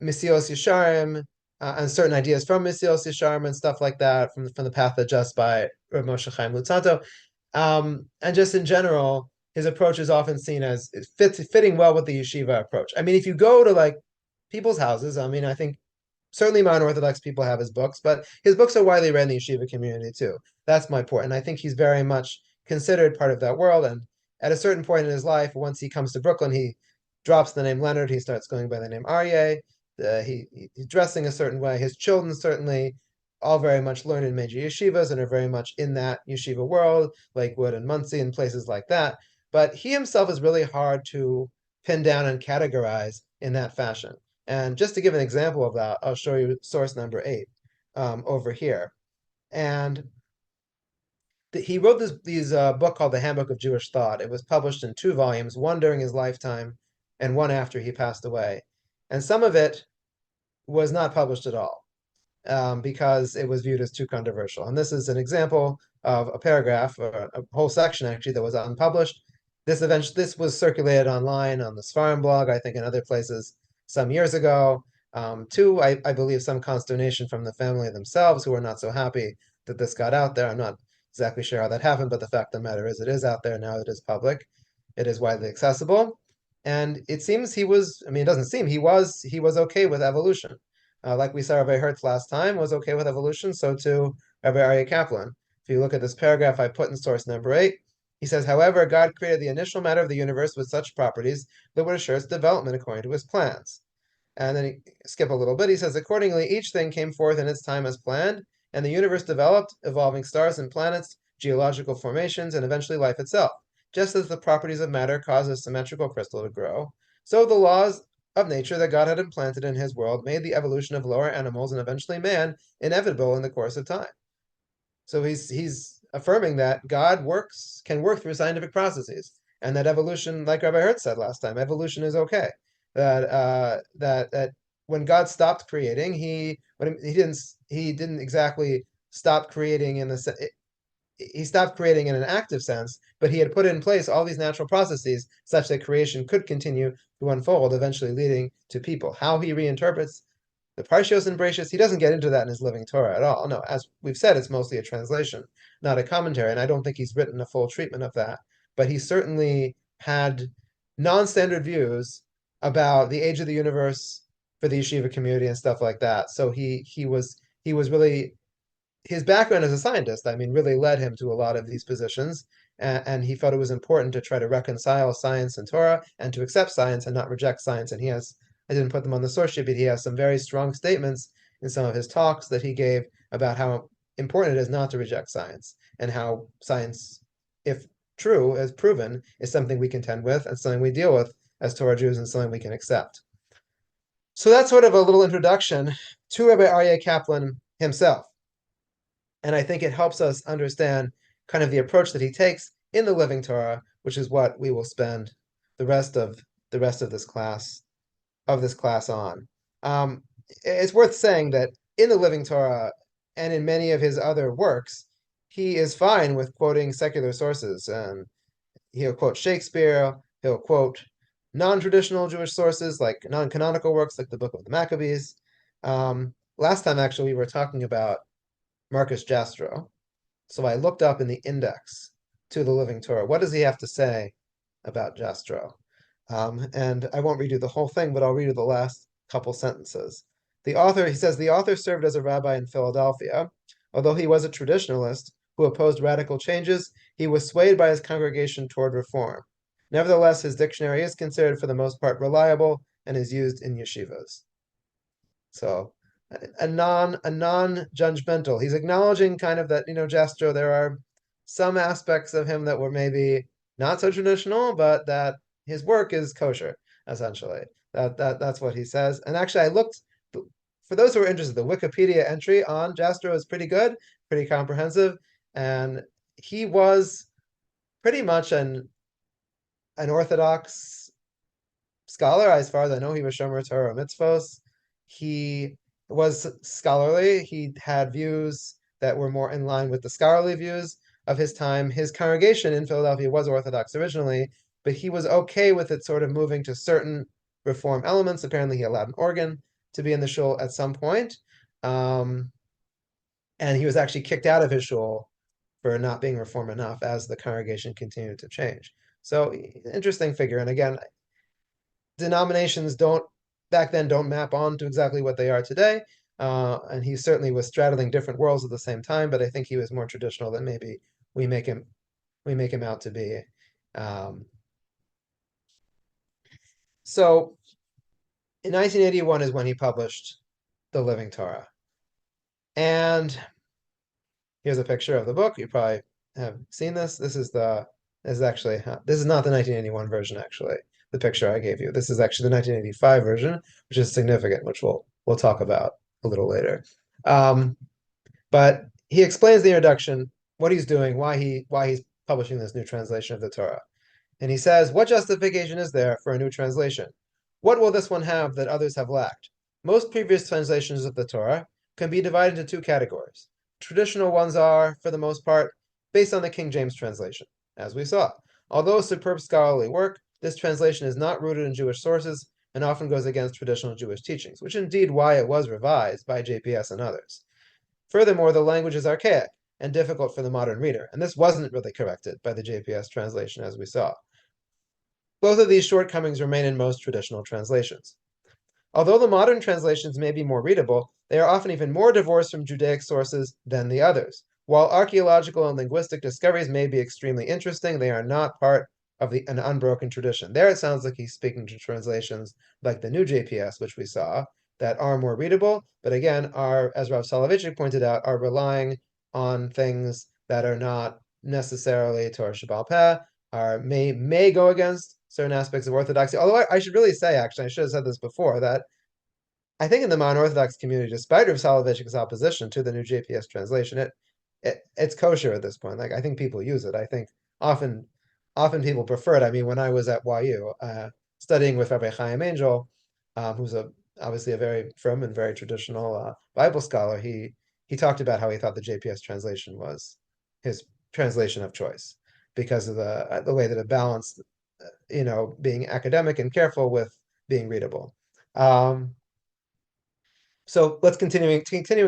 Mesilas Yesharim and certain ideas from Mesilas Yesharim and stuff like that from the Path Adjust by Rav Moshe Chaim Luzzatto, and just in general, his approach is often seen as fitting well with the yeshiva approach. I mean, if you go to like people's houses, I mean, I think certainly modern Orthodox people have his books, but his books are widely read in the yeshiva community too. That's my point. And I think he's very much considered part of that world. And at a certain point in his life, once he comes to Brooklyn, he drops the name Leonard. He starts going by the name Aryeh. He's dressing a certain way. His children certainly all very much learn in major yeshivas and are very much in that yeshiva world, Lakewood and Monsey and places like that. But he himself is really hard to pin down and categorize in that fashion. And just to give an example of that, I'll show you source number 8 over here. And he wrote this book called The Handbook of Jewish Thought. It was published in 2 volumes, one during his lifetime and one after he passed away. And some of it was not published at all because it was viewed as too controversial. And this is an example of a paragraph, or a whole section actually, that was unpublished. This was circulated online on the Sfarim blog, I think in other places some years ago. I believe some consternation from the family themselves, who were not so happy that this got out there. I'm not exactly sure how that happened, but the fact of the matter is it is out there now. It is public. It is widely accessible. And it seems he was okay with evolution. Like we saw Rabbi Hertz last time was okay with evolution, so too Rabbi Aryeh Kaplan. If you look at this paragraph I put in source number 8, he says, however, God created the initial matter of the universe with such properties that would assure its development according to his plans. And then he skip a little bit. He says, accordingly, each thing came forth in its time as planned, and the universe developed, evolving stars and planets, geological formations, and eventually life itself. Just as the properties of matter cause a symmetrical crystal to grow, so the laws of nature that God had implanted in his world made the evolution of lower animals and eventually man inevitable in the course of time. So he's affirming that God can work through scientific processes, and that evolution, like Rabbi Hertz said last time, evolution is okay. That when God stopped creating, he didn't exactly stop creating he stopped creating in an active sense, but he had put in place all these natural processes such that creation could continue to unfold, eventually leading to people. How he reinterprets the Parshios and Bereshis, he doesn't get into that in his Living Torah at all. No, as we've said, it's mostly a translation, not a commentary, and I don't think he's written a full treatment of that. But he certainly had non-standard views about the age of the universe for the yeshiva community and stuff like that. So he was really, his background as a scientist, I mean, really led him to a lot of these positions, and he felt it was important to try to reconcile science and Torah and to accept science and not reject science. And he has, I didn't put them on the source sheet, but he has some very strong statements in some of his talks that he gave about how important it is not to reject science, and how science, if true, as proven, is something we contend with and something we deal with as Torah Jews and something we can accept. So that's sort of a little introduction to Rabbi Aryeh Kaplan himself. And I think it helps us understand kind of the approach that he takes in the Living Torah, which is what we will spend the rest of this class on. It's worth saying that in the Living Torah and in many of his other works, he is fine with quoting secular sources, and he'll quote Shakespeare, he'll quote non-traditional Jewish sources like non-canonical works like the Book of the Maccabees. Last time, actually, we were talking about Marcus Jastrow. So I looked up in the index to the Living Torah. What does he have to say about Jastrow? And I won't read you the whole thing, but I'll read you the last couple sentences. He says, the author served as a rabbi in Philadelphia. Although he was a traditionalist who opposed radical changes, he was swayed by his congregation toward reform. Nevertheless, his dictionary is considered for the most part reliable and is used in yeshivas. So a non-judgmental. He's acknowledging kind of that, Jastrow, there are some aspects of him that were maybe not so traditional, but that his work is kosher, essentially. That's what he says. And actually, I looked, for those who are interested, the Wikipedia entry on Jastrow is pretty good, pretty comprehensive, and he was pretty much an Orthodox scholar. As far as I know, he was Shomer Torah Mitzvos. He was scholarly. He had views that were more in line with the scholarly views of his time. His congregation in Philadelphia was Orthodox originally, but he was okay with it sort of moving to certain reform elements. Apparently, he allowed an organ to be in the shul at some point. And he was actually kicked out of his shul for not being reform enough as the congregation continued to change. So, interesting figure. And again, denominations back then don't map on to exactly what they are today. And he certainly was straddling different worlds at the same time, but I think he was more traditional than maybe we make him out to be. So in 1981 is when he published the Living Torah. And here's a picture of the book. You probably have seen this. This is not the 1981 version, actually, the picture I gave you. This is actually the 1985 version, which is significant, which we'll talk about a little later. But he explains the introduction, what he's doing, why he's publishing this new translation of the Torah. And he says, what justification is there for a new translation? What will this one have that others have lacked? Most previous translations of the Torah can be divided into two categories. Traditional ones are, for the most part, based on the King James translation, as we saw. Although superb scholarly work, this translation is not rooted in Jewish sources and often goes against traditional Jewish teachings, which is indeed why it was revised by JPS and others. Furthermore, the language is archaic and difficult for the modern reader, and this wasn't really corrected by the JPS translation, as we saw. Both of these shortcomings remain in most traditional translations. Although the modern translations may be more readable, they are often even more divorced from Judaic sources than the others. While archaeological and linguistic discoveries may be extremely interesting, they are not part of an unbroken tradition. There it sounds like he's speaking to translations like the new JPS, which we saw, that are more readable, but again, as Rav Soloveitchik pointed out, are relying on things that are not necessarily Torah Shebaal Peh, may go against certain aspects of orthodoxy. Although I should really say, actually, I should have said this before, that I think in the modern Orthodox community, despite Rav Soloveitchik's opposition to the new JPS translation, it's kosher at this point. Like, I think people use it. I think often people prefer it. I mean, when I was at YU, studying with Rabbi Chaim Angel, who's obviously a very frum and very traditional Bible scholar, he talked about how he thought the JPS translation was his translation of choice because of the way that it balanced, being academic and careful with being readable. So let's continuing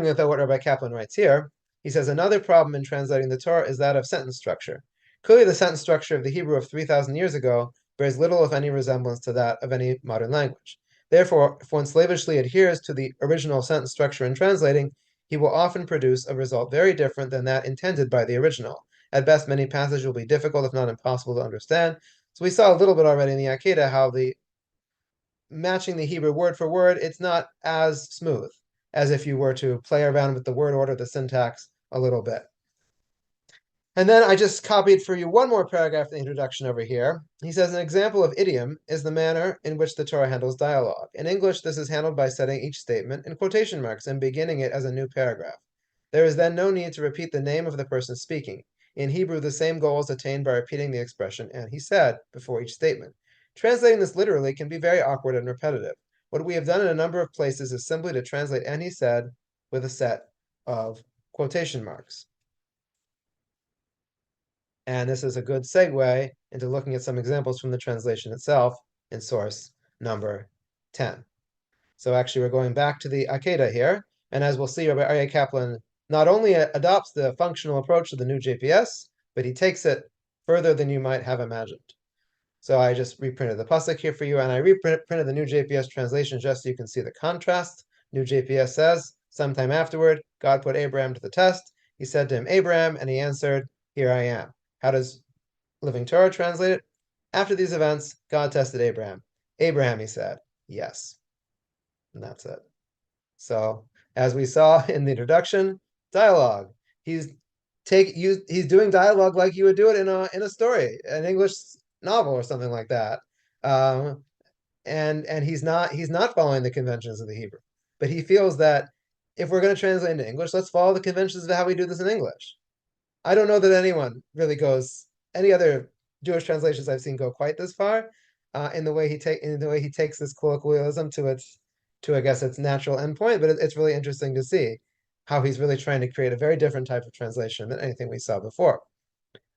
with what Rabbi Kaplan writes here. He says another problem in translating the Torah is that of sentence structure. Clearly, the sentence structure of the Hebrew of 3,000 years ago bears little, if any, resemblance to that of any modern language. Therefore, if one slavishly adheres to the original sentence structure in translating, he will often produce a result very different than that intended by the original. At best, many passages will be difficult, if not impossible, to understand. So we saw a little bit already in the Akedah how the matching the Hebrew word for word, it's not as smooth as if you were to play around with the word order, the syntax a little bit. And then I just copied for you one more paragraph in the introduction over here. He says an example of idiom is the manner in which the Torah handles dialogue. In English, this is handled by setting each statement in quotation marks and beginning it as a new paragraph. There is then no need to repeat the name of the person speaking. In Hebrew, the same goal is attained by repeating the expression "and he said" before each statement. Translating this literally can be very awkward and repetitive. What we have done in a number of places is simply to translate "and he said" with a set of quotation marks. And this is a good segue into looking at some examples from the translation itself in source number 10. So actually, we're going back to the Akedah here. And as we'll see, Rabbi Aryeh Kaplan not only adopts the functional approach to the new JPS, but he takes it further than you might have imagined. So I just reprinted the pasuk here for you, and I reprinted the new JPS translation just so you can see the contrast. New JPS says, sometime afterward, God put Abraham to the test. He said to him, Abraham, and he answered, here I am. How does Living Torah translate it? After these events, God tested Abraham. Abraham, he said, yes. And that's it. So, as we saw in the introduction, dialogue. He's doing dialogue like you would do it in a story, an English novel or something like that. And he's not following the conventions of the Hebrew. But he feels that if we're going to translate into English, let's follow the conventions of how we do this in English. I don't know that anyone really goes, any other Jewish translations I've seen go quite this far in the way he takes this colloquialism to I guess its natural endpoint. But it's really interesting to see how he's really trying to create a very different type of translation than anything we saw before.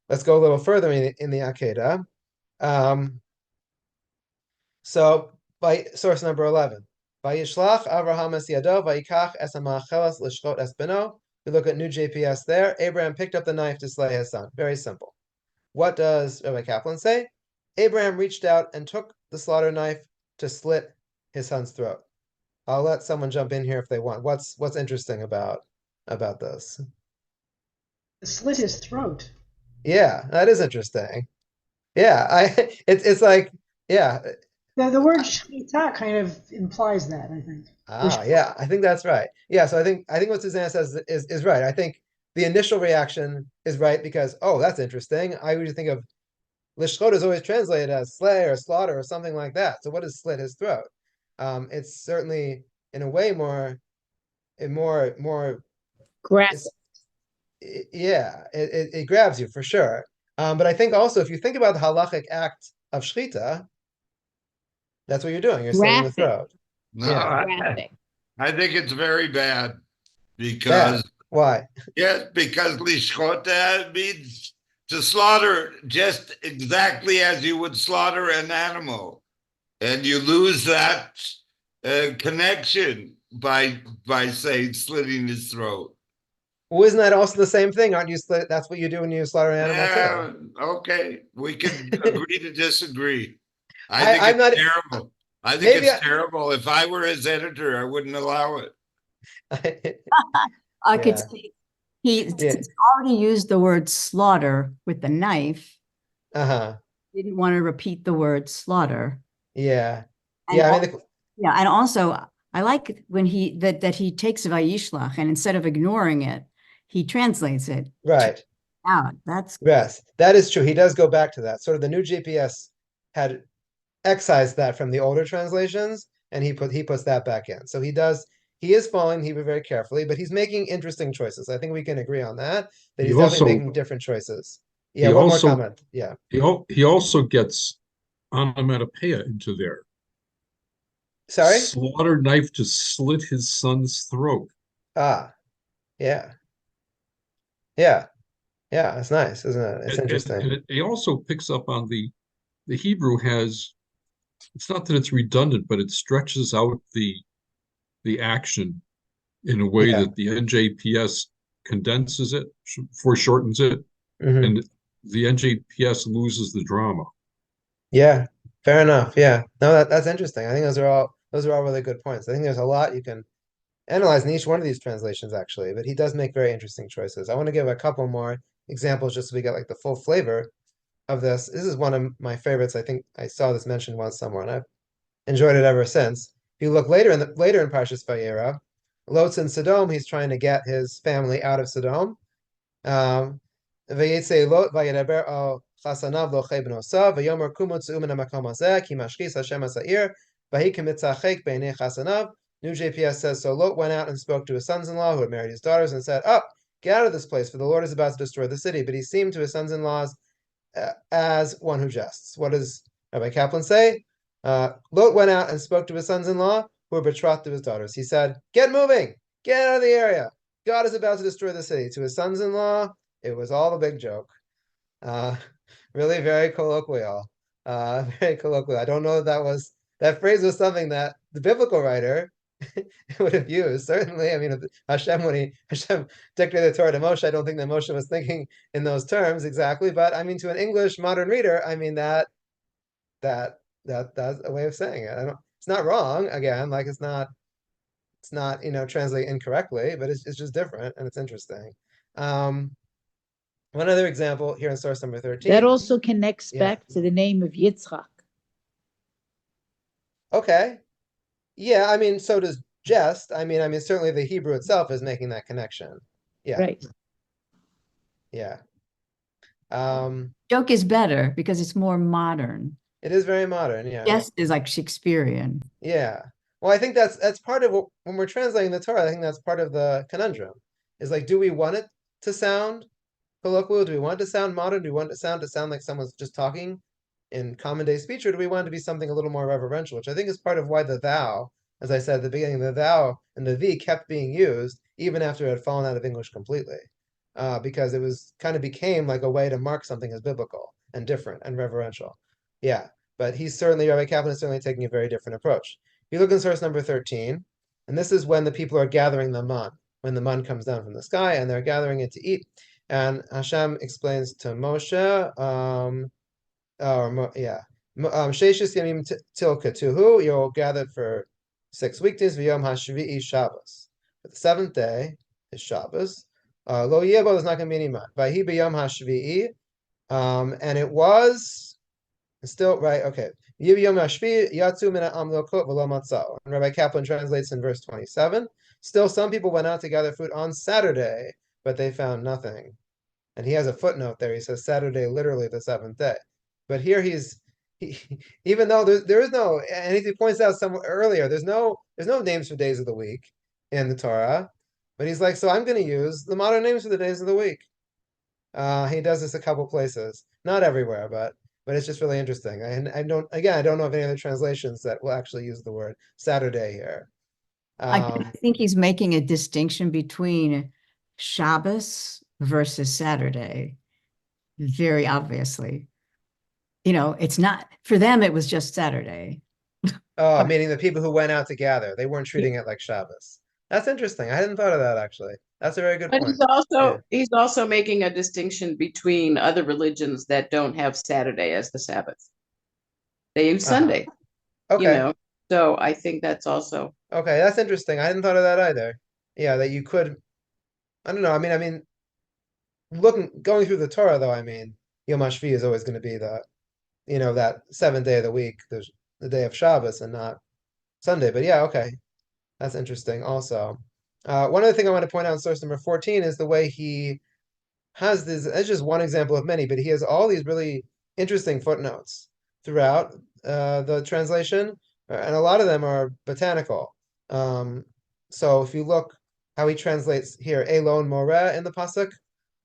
Let's go a little further in the Akedah. So by source number 11, Vayishlach Avraham es yado vayikach es hamachelas lishchot es beno. We look at new JPS there. Abraham picked up the knife to slay his son. Very simple. What does Rabbi Kaplan say? Abraham reached out and took the slaughter knife to slit his son's throat. I'll let someone jump in here if they want. What's interesting about this? Slit his throat. Yeah, that is interesting. Yeah, it's like, yeah. The word shchita kind of implies that, I think. Yeah, I think that's right. Yeah, so I think what Susanna says is right. I think the initial reaction is right because, oh, that's interesting. I usually think of lishchot is always translated as slay or slaughter or something like that. So what is slit his throat? It's certainly in a way more graphic. It grabs you for sure. But I think also if you think about the halachic act of shchita, that's what you're doing. You're slitting the throat. No, Yeah. I think it's very bad because why? Yes, because lishchot means to slaughter just exactly as you would slaughter an animal, and you lose that connection by saying slitting his throat. Well, isn't that also the same thing? Aren't you split? That's what you do when you slaughter an animal too. Okay, we can agree to disagree. I think it's terrible. I think it's terrible. If I were his editor, I wouldn't allow it. I could say he's already used the word slaughter with the knife. Didn't want to repeat the word slaughter. Yeah. And and also I like when he takes Vayishlach and instead of ignoring it, he translates it right out. That's yes, that is true. He does go back to that. Sort of the new JPS had excised that from the older translations, and he puts that back in. So he is following Hebrew very carefully, but he's making interesting choices. I think we can agree on that He he's also definitely making different choices. Yeah, he one more also comment. Yeah. he also gets onomatopoeia into there. Sorry? Slaughter knife to slit his son's throat. Ah, yeah. Yeah. Yeah, that's nice, isn't it? It's interesting. He also picks up on the Hebrew has, it's not that it's redundant, but it stretches out the action in a way Yeah. that the NJPS condenses it, foreshortens it, Hmm. and the NJPS loses the drama. Yeah, fair enough. Yeah. No, that's interesting. I think those are all really good points. I think there's a lot you can analyze in each one of these translations, actually, but he does make very interesting choices. I want to give a couple more examples just so we get like the full flavor of this. This is one of my favorites. I think I saw this mentioned once somewhere, and I've enjoyed it ever since. If you look later in Parshas Vayera, Lot's in Sodom, he's trying to get his family out of Sodom. Vayetze Lot vayedaber al chasanav lochei benosav vayomer kumu tzu'u min hamakom hazeh ki mashchis Hashem ha'sa'ir vahi kemitzachek beinei chasanav. New JPS says, so Lot went out and spoke to his sons-in-law who had married his daughters and said, up, get out of this place, for the Lord is about to destroy the city. But he seemed to his sons-in-laws as one who jests. What does Rabbi Kaplan say? Lot went out and spoke to his sons-in-law who were betrothed to his daughters. He said, get moving, get out of the area. God is about to destroy the city. To his sons-in-law, it was all a big joke. Really very colloquial. Very colloquial. I don't know that phrase was something that the biblical writer would have used. Certainly, I mean, Hashem, when Hashem dictated the Torah to Moshe, I don't think that Moshe was thinking in those terms exactly. But I mean, to an English modern reader, I mean that's a way of saying it. It's not wrong. Again, like it's not translate incorrectly, but it's just different and it's interesting. One other example here in source number 13. That also connects back to the name of Yitzchak. Okay. Yeah, I mean, so does jest. I mean, certainly the Hebrew itself is making that connection. Yeah. Right. Yeah. Joke is better because it's more modern. It is very modern, yeah. Jest is like Shakespearean. Yeah. Well, I think that's part of when we're translating the Torah, I think that's part of the conundrum. Is like, do we want it to sound colloquial? Do we want it to sound modern? Do we want it to sound like someone's just talking in common day speech, or do we want it to be something a little more reverential? Which I think is part of why the thou, as I said at the beginning, the thou and the thee kept being used even after it had fallen out of English completely, because it was kind of became like a way to mark something as biblical and different and reverential. Yeah, but Rabbi Kaplan is certainly taking a very different approach. If you look in source number 13, and this is when the people are gathering the man, when the man comes down from the sky and they're gathering it to eat. And Hashem explains to Moshe, Sheshis Yamim Tilkatuhu, you'll gather for 6 weekdays, V'yom HaShvi'i Shabbos. But the 7th day is Shabbos. Lo Yebo, there's not going to be any man. Vayhi B'yom HaShvi'i, and it was still, right, okay. Yom HaShvi'i Yatzu Min Ha'am Lokot V'lo Matzah. And Rabbi Kaplan translates in verse 27. Still, some people went out to gather food on Saturday, but they found nothing. And he has a footnote there. He says Saturday, literally the 7th day. But here even though there is no, and he points out somewhere earlier, there's no names for days of the week in the Torah. But he's like, so I'm going to use the modern names for the days of the week. He does this a couple places, not everywhere, but it's just really interesting. I don't know of any other translations that will actually use the word Saturday here. I think he's making a distinction between Shabbos versus Saturday, very obviously. It's not, for them, it was just Saturday. Oh, meaning the people who went out to gather, they weren't treating it like Shabbos. That's interesting. I hadn't thought of that, actually. That's a very good But point. he's also making a distinction between other religions that don't have Saturday as the Sabbath. They use Sunday. Okay. So I think that's also okay. That's interesting. I hadn't thought of that either. Yeah, that you could. I don't know. I mean, going through the Torah though. I mean, Yom HaShvi is always going to be that 7th day of the week. There's the day of Shabbos and not Sunday. But yeah, okay, that's interesting. Also, one other thing I want to point out in source number 14 is the way he has this. It's just one example of many, but he has all these really interesting footnotes. throughout the translation, and a lot of them are botanical. So if you look how he translates here, Elon Moreh in the pasuk,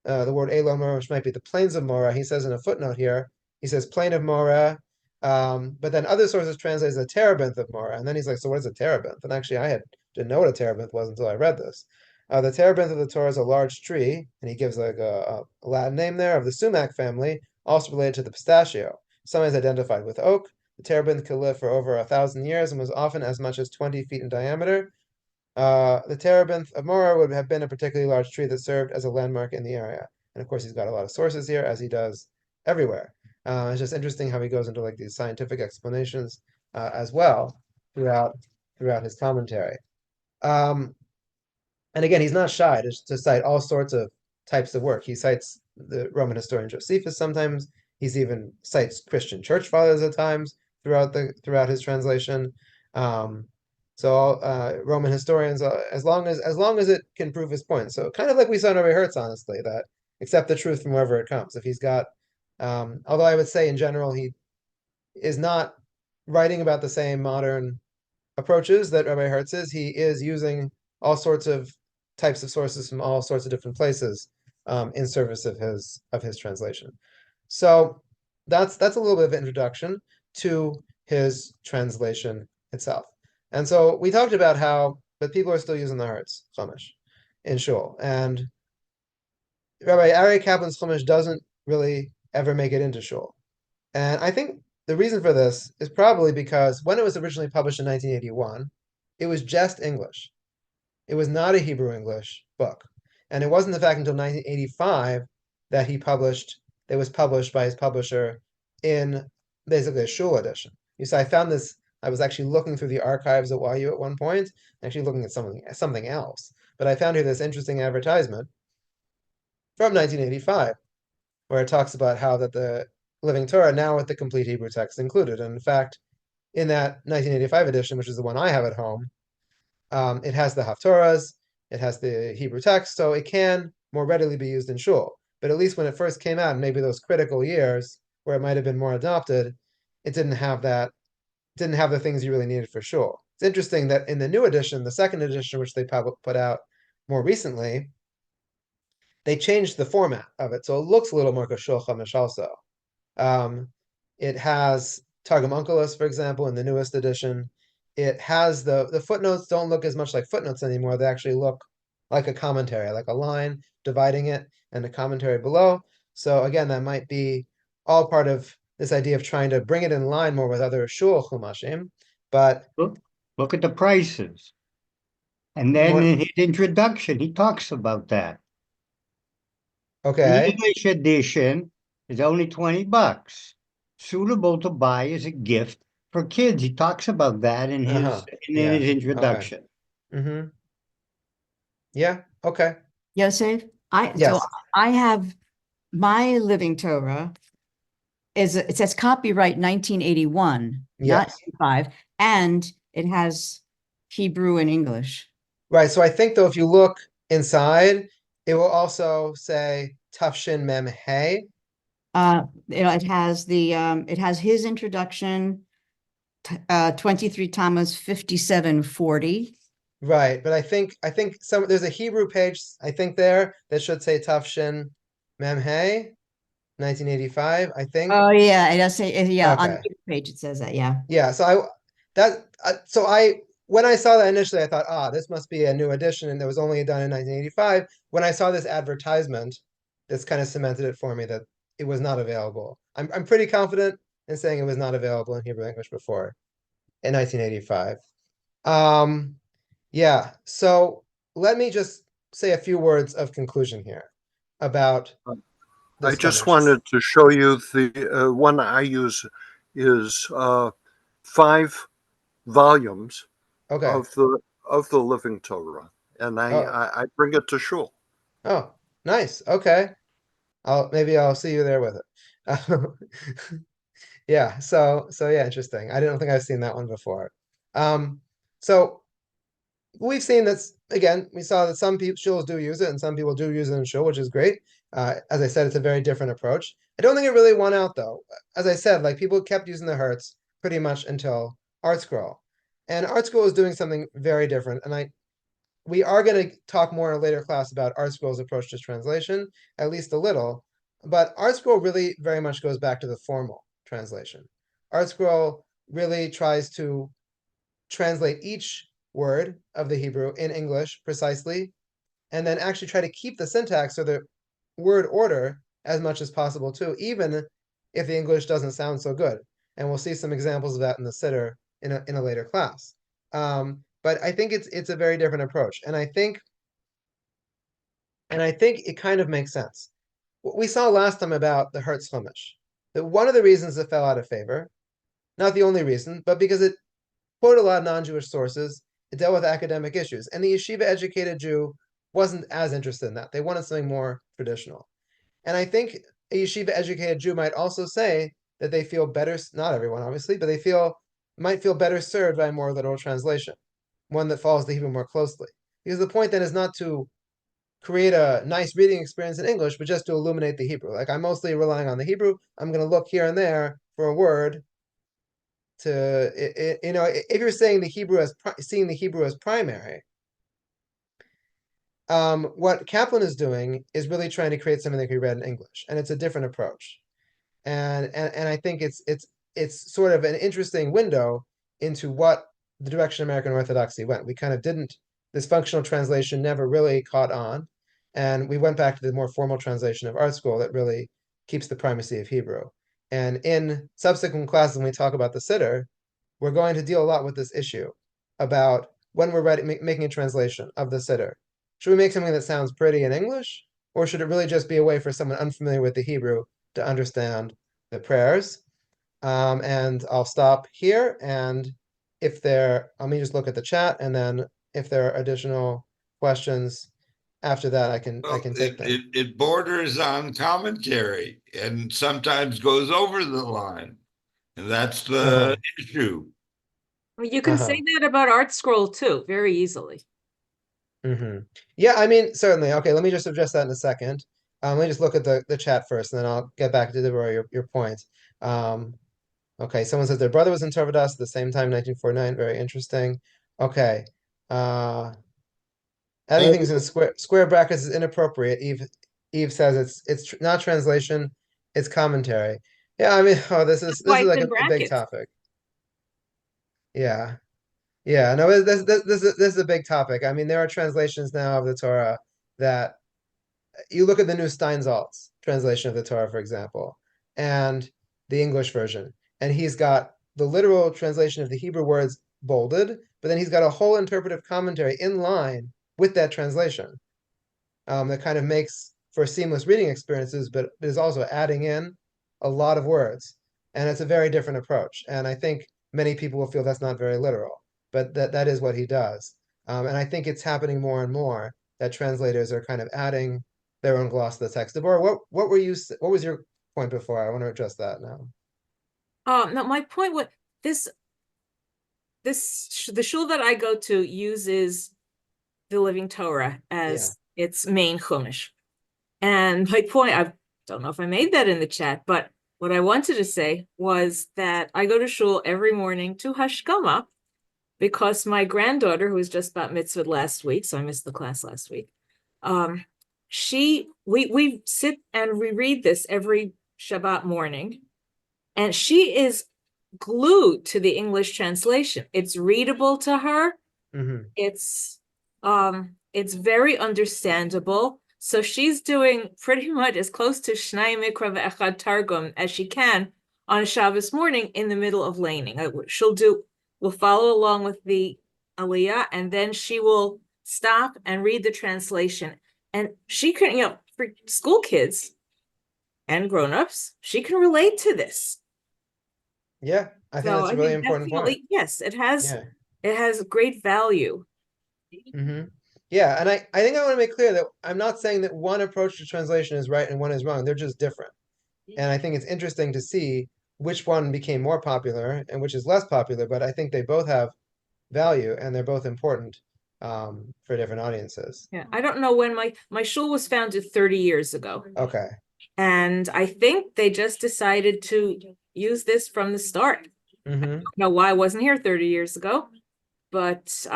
the word Elon Moreh, which might be the plains of Moreh, he says in a footnote here, he says plain of Moreh, but then other sources translate as a terebinth of Moreh, and then he's like, so what is a terebinth? And actually, didn't know what a terebinth was until I read this. The terebinth of the Torah is a large tree, and he gives like a Latin name there of the sumac family, also related to the pistachio. Sometimes identified with oak. The terebinth could live for over 1,000 years and was often as much as 20 feet in diameter. The terebinth of Moreh would have been a particularly large tree that served as a landmark in the area. And of course, he's got a lot of sources here, as he does everywhere. It's just interesting how he goes into like these scientific explanations as well throughout his commentary. And again, he's not shy to cite all sorts of types of work. He cites the Roman historian Josephus sometimes. He's even cites Christian church fathers at times throughout his translation. So Roman historians, as long as it can prove his point. So kind of like we saw in Rabbi Hertz, honestly, that accept the truth from wherever it comes. If he's got, although I would say in general he is not writing about the same modern approaches that Rabbi Hertz is. He is using all sorts of types of sources from all sorts of different places in service of his translation. So that's a little bit of an introduction to his translation itself. And so we talked about how that people are still using the Hertz Chumash in Shul, and Rabbi Aryeh Kaplan's Chumash doesn't really ever make it into Shul. And I think the reason for this is probably because when it was originally published in 1981, it was just English. It was not a Hebrew English book. And it wasn't, in fact, until 1985 that it was published by his publisher in basically a Shul edition. You see, I found this, I was actually looking through the archives at YU at one point, actually looking at something else. But I found here this interesting advertisement from 1985, where it talks about how that the Living Torah now with the complete Hebrew text included. And in fact, in that 1985 edition, which is the one I have at home, it has the Haftorahs, it has the Hebrew text, so it can more readily be used in Shul. But at least when it first came out, maybe those critical years where it might have been more adopted, it didn't have the things you really needed for Shul. It's interesting that in the new edition, the second edition, which they put out more recently, they changed the format of it, so it looks a little more Shul Chumash also. It has Targum Onkelos, for example, in the newest edition. It has the footnotes don't look as much like footnotes anymore. They actually look like a commentary, like a line dividing it and a commentary below. So again, that might be all part of this idea of trying to bring it in line more with other Shul Chumashim. But look at the prices. And then more, in his introduction, he talks about that. okay. The English edition is only $20, suitable to buy as a gift for kids. He talks about that in his introduction. Okay. Mm-hmm. Yeah. Okay. Yosef, Yes. so I have my Living Torah it says copyright 1981, not Yes. 85, and it has Hebrew and English. Right. So I think though, if you look inside, it will also say Tafshin Mem Hey. It has his introduction, 23 Tammuz 5740. Right, but I think there's a Hebrew page I think there that should say Tafshin Mem Hey, 1985. I think. Oh yeah, it does say on Okay. the Hebrew page it says that, yeah. Yeah. So when I saw that initially, I thought, this must be a new edition, and it was only done in 1985. When I saw this advertisement, this kind of cemented it for me that it was not available. I'm pretty confident in saying it was not available in Hebrew English before in 1985. Yeah, so let me just say a few words of conclusion here about I this just Chumash. wanted to show you the one I use is 5 volumes Okay. of the Living Torah, and I bring it to shul. Oh, nice. Okay. Maybe I'll see you there with it. Yeah, so yeah, interesting. I don't think I've seen that one before. So we've seen that again, we saw that some people shuls do use it and some people do use it in shul, which is great. As I said, it's a very different approach. I don't think it really won out though. As I said, like people kept using the Hertz pretty much until Art Scroll. And Art Scroll is doing something very different. And we are going to talk more in a later class about Art Scroll's approach to translation, at least a little. But Art Scroll really very much goes back to the formal translation. Art Scroll really tries to translate each word of the Hebrew in English precisely, and then actually try to keep the syntax or the word order as much as possible too, even if the English doesn't sound so good. And we'll see some examples of that in the Siddur in a later class. But I think it's a very different approach, and I think it kind of makes sense. What we saw last time about the Hertz Chumash, that one of the reasons it fell out of favor, not the only reason, but because it quoted a lot of non-Jewish sources, it dealt with academic issues, and the yeshiva-educated Jew wasn't as interested in that. They wanted something more traditional. And I think a yeshiva-educated Jew might also say that they feel better, not everyone obviously, but might feel better served by a more literal translation, one that follows the Hebrew more closely. Because the point then is not to create a nice reading experience in English, but just to illuminate the Hebrew. Like I'm mostly relying on the Hebrew. I'm going to look here and there for a word to, if you're saying seeing the Hebrew as primary, what Kaplan is doing is really trying to create something that can be read in English, and it's a different approach. And I think it's sort of an interesting window into what the direction American Orthodoxy went. We kind of this functional translation never really caught on, and we went back to the more formal translation of Art Scroll that really keeps the primacy of Hebrew. And in subsequent classes, when we talk about the Siddur, we're going to deal a lot with this issue about when we're making a translation of the Siddur. Should we make something that sounds pretty in English, or should it really just be a way for someone unfamiliar with the Hebrew to understand the prayers? And I'll stop here, and let me just look at the chat, and then if there are additional questions after that, I can take them. It borders on commentary and sometimes goes over the line, and that's the issue. Well, you can say that about Art Scroll too, very easily. Yeah, I mean, certainly. Okay, let me just address that in a second. Let me just look at the chat first, and then I'll get back to your point. Okay, someone says their brother was in Torvadas at the same time, 1949. Very interesting. Okay. Adding things in square brackets is inappropriate. Eve says it's not translation, it's commentary. Yeah, I mean, this is like a big topic. Yeah. Yeah, no, this is a big topic. I mean, there are translations now of the Torah that you look at the new Steinsaltz translation of the Torah, for example, and the English version, and he's got the literal translation of the Hebrew words bolded, but then he's got a whole interpretive commentary in line with that translation that kind of makes for seamless reading experiences, but is also adding in a lot of words, and it's a very different approach. And I think many people will feel that's not very literal, but that is what he does. And I think it's happening more and more that translators are kind of adding their own gloss to the text. Deborah, what was your point before? I want to address that now. No, my point was the shul that I go to uses the Living Torah as its main chumash. And my point, I don't know if I made that in the chat, but what I wanted to say was that I go to shul every morning to Hashkama because my granddaughter, who was just bat mitzvah last week, so I missed the class last week, we sit and we read this every Shabbat morning, and she is glued to the English translation. It's readable to her. It's very understandable. So she's doing pretty much as close to Shnai Mikra ve'echad Targum as she can on Shabbos morning in the middle of laning. We'll follow along with the Aliyah, and then she will stop and read the translation. And she can, for school kids and grown-ups, she can relate to this. Yeah, I think that's a really important point. Yes, it has great value. Yeah, and I think I want to make clear that I'm not saying that one approach to translation is right and one is wrong. They're just different. And I think it's interesting to see which one became more popular and which is less popular, but I think they both have value and they're both important. for different audiences. Yeah, I don't know when my shul was founded 30 years ago. Okay. And I think they just decided to use this from the start. I don't know why I wasn't here 30 years ago, but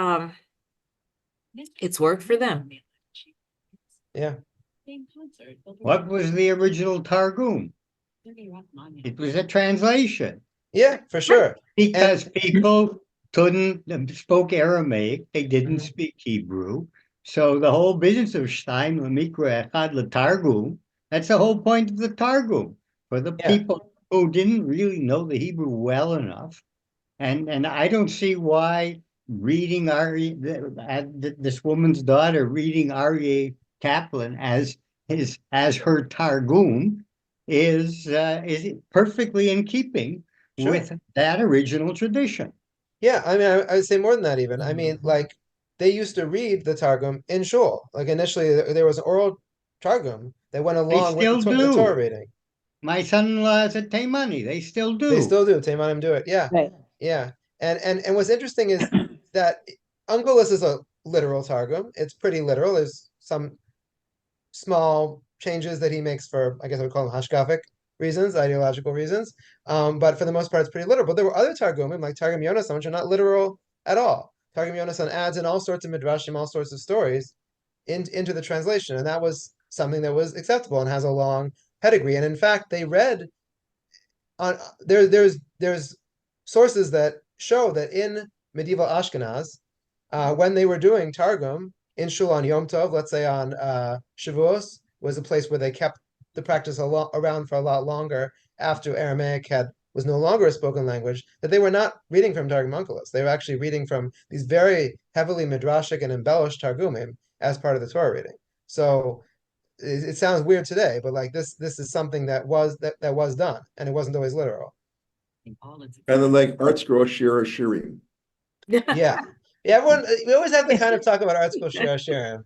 it's worked for them. Yeah. What was the original Targum? It was a translation. Yeah, for sure. Because people spoke Aramaic, they didn't speak Hebrew. So the whole business of Shteim Lemikra Echad Targum, that's the whole point of the Targum, for the people who didn't really know the Hebrew well enough. And I don't see why reading this woman's daughter reading Aryeh Kaplan as her Targum is perfectly in keeping with that original tradition. Yeah, I mean, I would say more than that even. I mean, like, they used to read the Targum in shul. Like, initially, there was an oral Targum that went along with the Torah reading. My son-in-law is at Taimani. They still do. They still do. Taimanim do it. Yeah. Right. Yeah. And what's interesting is that Unkelus is a literal Targum. It's pretty literal. There's some small changes that he makes for, I guess I would call them hashkafic reasons, ideological reasons. But for the most part, it's pretty literal. But there were other Targumim, like Targum Yonasan, which are not literal at all. Targum Yonasan adds in all sorts of midrashim, all sorts of stories into the translation. And that was something that was acceptable and has a long pedigree. And in fact, they read on there's sources that show that in medieval Ashkenaz, when they were doing Targum in Shul on Yom Tov, let's say on Shavuos, was a place where they kept the practice around for a lot longer after Aramaic was no longer a spoken language, that they were not reading from Targum Onkelos. They were actually reading from these very heavily midrashic and embellished Targumim as part of the Torah reading. So it sounds weird today, but like this is something that was done, and it wasn't always literal. And then like Art Scroll Shira Shirim. Yeah. Everyone, we always have to kind of talk about Art Scroll Shira Shirim.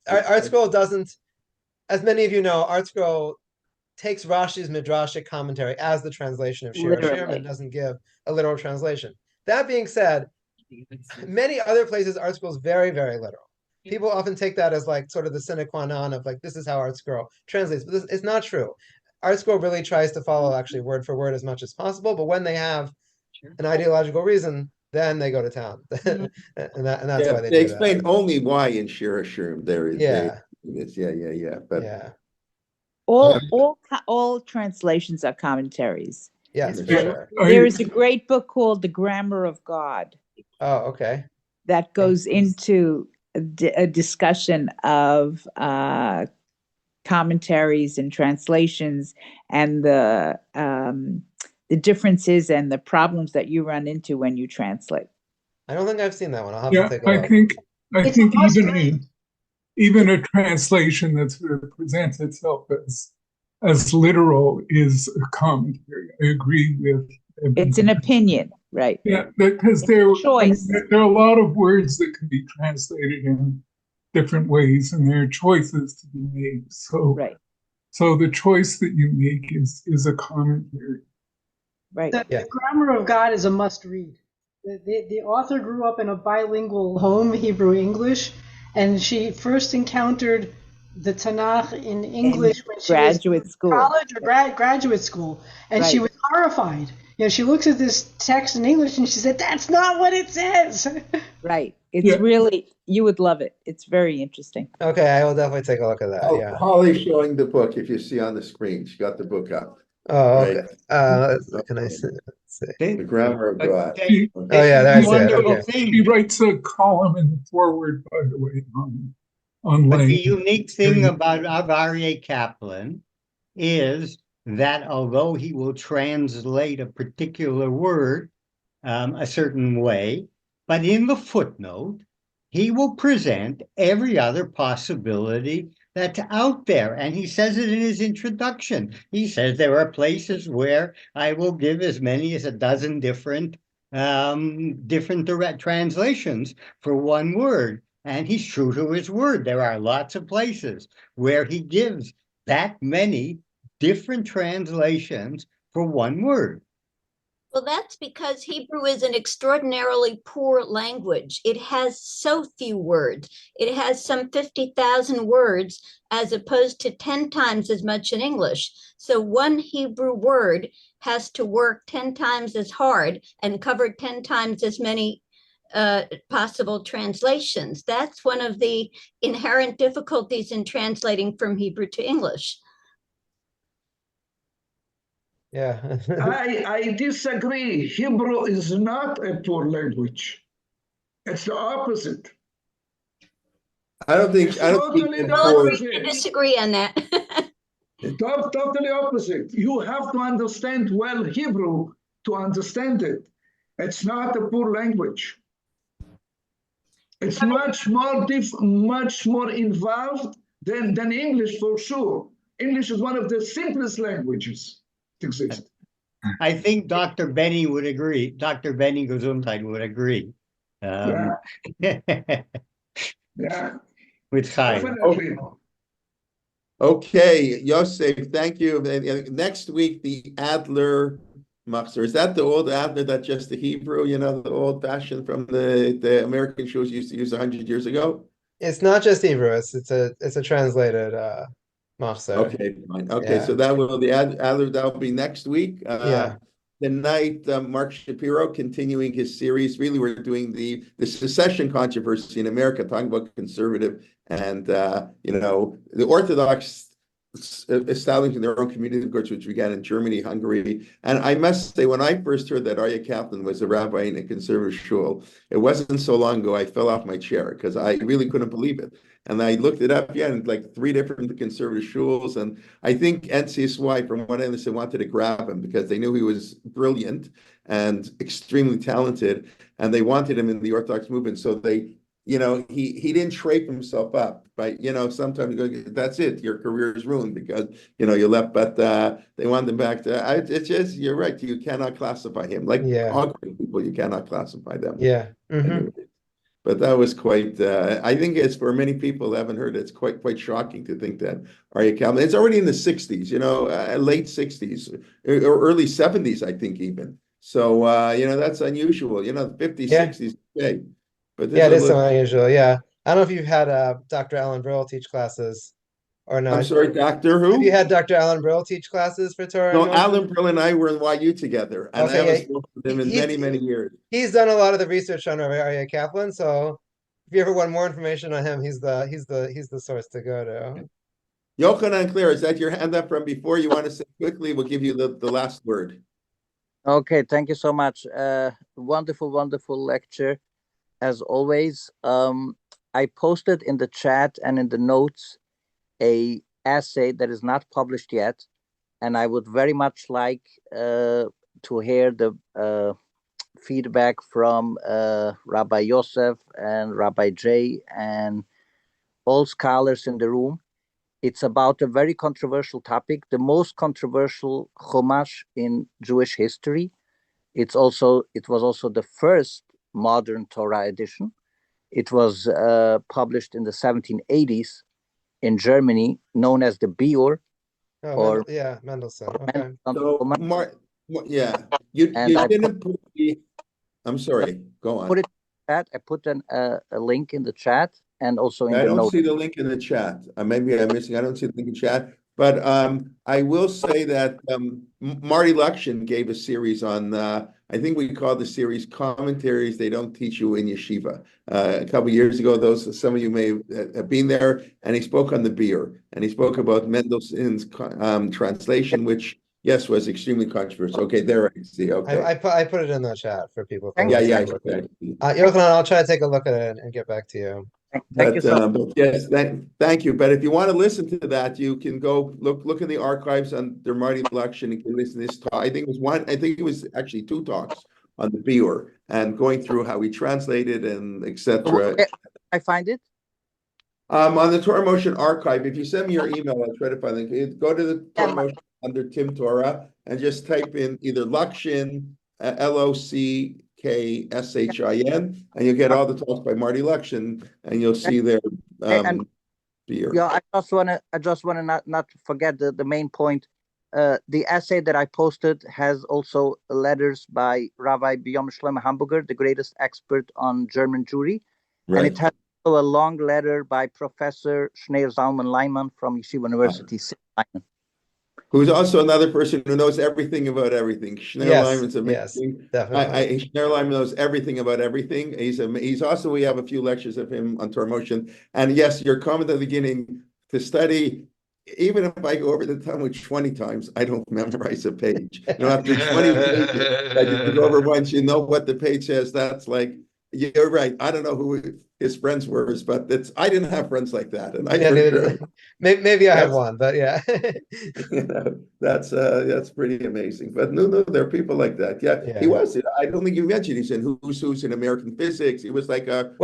Art Scroll doesn't, as many of you know, Art Scroll takes Rashi's midrashic commentary as the translation of Shira Shirim and doesn't give a literal translation. That being said, many other places Art Scroll is very, very literal. People often take that as like sort of the sine qua non of like, this is how Art Scroll translates, but it's not true. Art Scroll really tries to follow actually word for word as much as possible, but when they have an ideological reason, then they go to town. and that's why they explain only why in Shira Shirim there is but all translations are commentaries. Yes, for sure. There is a great book called The Grammar of God. Oh, okay. That goes into a discussion of commentaries and translations and the differences and the problems that you run into when you translate. I don't think I've seen that one. I'll have to take a look. I think even a translation that sort of presents itself as literal is a commentary. I agree with. It's an opinion, right? Yeah, because there are a lot of words that can be translated in different ways, and there are choices to be made. So, so the choice that you make is a commentary. Right. The Grammar of God is a must-read. The author grew up in a bilingual home, Hebrew-English, and she first encountered the Tanakh in English when she was in college or graduate school, and she was horrified. You know, she looks at this text in English and she said, "That's not what it says." Right. It's really, you would love it. It's very interesting. Okay, I will definitely take a look at that. Holly's showing the book. If you see on the screen, she got the book up. Oh, okay. Can I see? The Grammar of God. That's it. He writes a column in the foreword, by the way, on But the language. unique thing about Aryeh Kaplan is that although he will translate a particular word a certain way, but in the footnote, he will present every other possibility that's out there. And he says it in his introduction. He says there are places where I will give as many as a dozen different translations for one word. And he's true to his word. There are lots of places where he gives that many different translations for one word. Well, that's because Hebrew is an extraordinarily poor language. It has so few words. It has some 50,000 words as opposed to 10 times as much in English. So one Hebrew word has to work 10 times as hard and cover 10 times as many possible translations. That's one of the inherent difficulties in translating from Hebrew to English. Yeah. I disagree. Hebrew is not a poor language. It's the opposite. I don't think Totally the We'll agree opposite. to disagree on that. Totally opposite. You have to understand well Hebrew to understand it. It's not a poor language. It's much more involved than English for sure. English is one of the simplest languages that exist. I think Dr. Benny would agree. Dr. Benny Gesundheit would agree. Yeah. With Chaim. Definitely. Okay, Yosef, thank you. Next week, the Adler Machzer. Is that the old Adler, that just the Hebrew, the old fashioned from the American shows used to use 100 years ago? It's not just Hebrew. It's a translated Machzer. Okay, fine. Okay, Yeah. so that will the Adler, that will be next week. Yeah. Tonight, Mark Shapiro continuing his series. Really, we're doing the secession controversy in America, talking about conservative and the Orthodox establishing their own community groups, which began in Germany, Hungary. And I must say, when I first heard that Aryeh Kaplan was a rabbi in a conservative shul, it wasn't so long ago I fell off my chair because I really couldn't believe it. And I looked it up, and like 3 different conservative shuls. And I think NCSY, from what I understand, wanted to grab him because they knew he was brilliant and extremely talented, and they wanted him in the Orthodox movement. So they, he didn't shape himself up. But, sometimes you go, that's it, your career is ruined because, you left. But they want him back to, it's just, you're right, you cannot classify him. Like all great people, you cannot classify them. Yeah. Mm-hmm. But that was quite, I think it's for many people who haven't heard, it's quite shocking to think that Aryeh Kaplan, it's already in the 60s, late 60s or early 70s, I think even. So, that's unusual, 50s, 60s, okay. But yeah, it is so unusual. Yeah. I don't know if you've had Dr. Alan Brill teach classes or not. I'm sorry, Doctor who? Have you had Dr. Alan Brill teach classes for Torah? No, Alan Brill and I were in YU together, and I haven't spoken with him in many years. He's done a lot of the research on Aryeh Kaplan, so if you ever want more information on him, he's the source to go to. Yochanan Claire, is that your hand up from before? You want to say quickly? We'll give you the last word. Okay, thank you so much. Wonderful lecture, as always. I posted in the chat and in the notes a essay that is not published yet, and I would very much like to hear the feedback from Rabbi Yosef and Rabbi Jay and all scholars in the room. It's about a very controversial topic, the most controversial Chumash in Jewish history. It was also the first modern Torah edition. It was published in the 1780s in Germany, known as the Biur. Mendelssohn. Okay. So, you didn't put the. I'm sorry. Go on. I put a link in the chat and also in the I don't notes. see the link in the chat. Maybe I'm missing. I don't see the link in chat. But I will say that Marty Lukshin gave a series on, I think we called the series Commentaries They Don't Teach You in Yeshiva. A couple of years ago, some of you may have been there, and he spoke on the Biur, and he spoke about Mendelssohn's translation, which, yes, was extremely controversial. Okay, there I see. Okay. I put it in the chat for people. Yeah. Yochanan, I'll try to take a look at it and get back to you. But yes, thank you. But if you want to listen to that, you can go look in the archives under Marty Lukshin and can listen to this talk. I think it was actually 2 talks on the Biur and going through how we translated and etc. I find it on the Torah Motion archive. If you send me your email, I'll try to find it. Go to the Torah Motion under Tim Torah and just type in either Lukshin, LOCKSHIN, and you'll get all the talks by Marty Lukshin, and you'll see their Biur. Yeah, I just wanna not forget the main point. the essay that I posted has also letters by Rabbi Biyom Shlomo Hamburger, the greatest expert on German Jewry. And it has also a long letter by Professor Schneur Zalman Leiman from Yeshiva University. Who's also another person who knows everything about everything. Schneur Leiman's amazing. Yes, definitely. Schneur Leiman knows everything about everything. He's also, we have a few lectures of him on Torah Motion. And yes, your comment at the beginning, to study, even if I go over the Talmud 20 times, I don't memorize a page. After 20 pages that you go over once, you know what the page says. That's like, you're right. I don't know who his friends were, but I didn't have friends like that. And maybe I had one, but yeah. That's pretty amazing. But no, there are people like that. Yeah. He was. I don't think you mentioned he's in who's in American physics. He was like a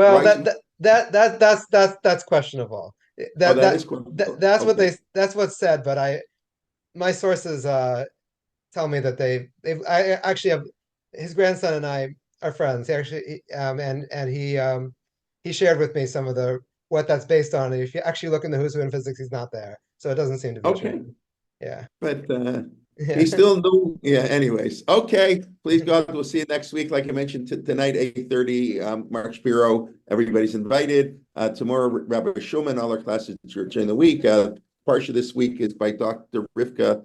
that's questionable. That's what that's what's said. But my sources tell me that I actually have his grandson and I are friends. He actually he shared with me some of what that's based on. And if you actually look in the Who's Who in physics, he's not there. So it doesn't seem to be true. Yeah. But he's still new. Yeah. Anyways. Okay. Please God, we'll see you next week. Like I mentioned tonight, 8:30, Mark Spiro. Everybody's invited. Tomorrow, Rabbi Schulman, all our classes during the week. Parsha this week is by Dr. Rivka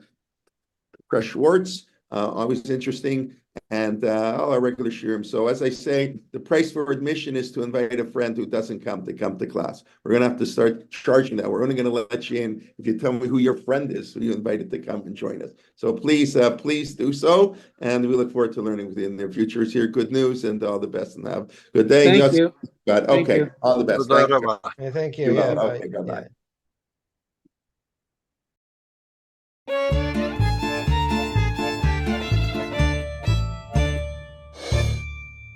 Schwartz. Always interesting. And all our regular shirim. So as I say, the price for admission is to invite a friend who doesn't come to class. We're going to have to start charging that. We're only going to let you in if you tell me who your friend is, who you invited to come and join us. So please do so. And we look forward to learning with you in the future. Is here good news and all the best. And have a good day. Thank you. God. Okay. You. All the best. Thank Thank you. you. Thank you. Yeah. Okay. Bye-bye. Yeah.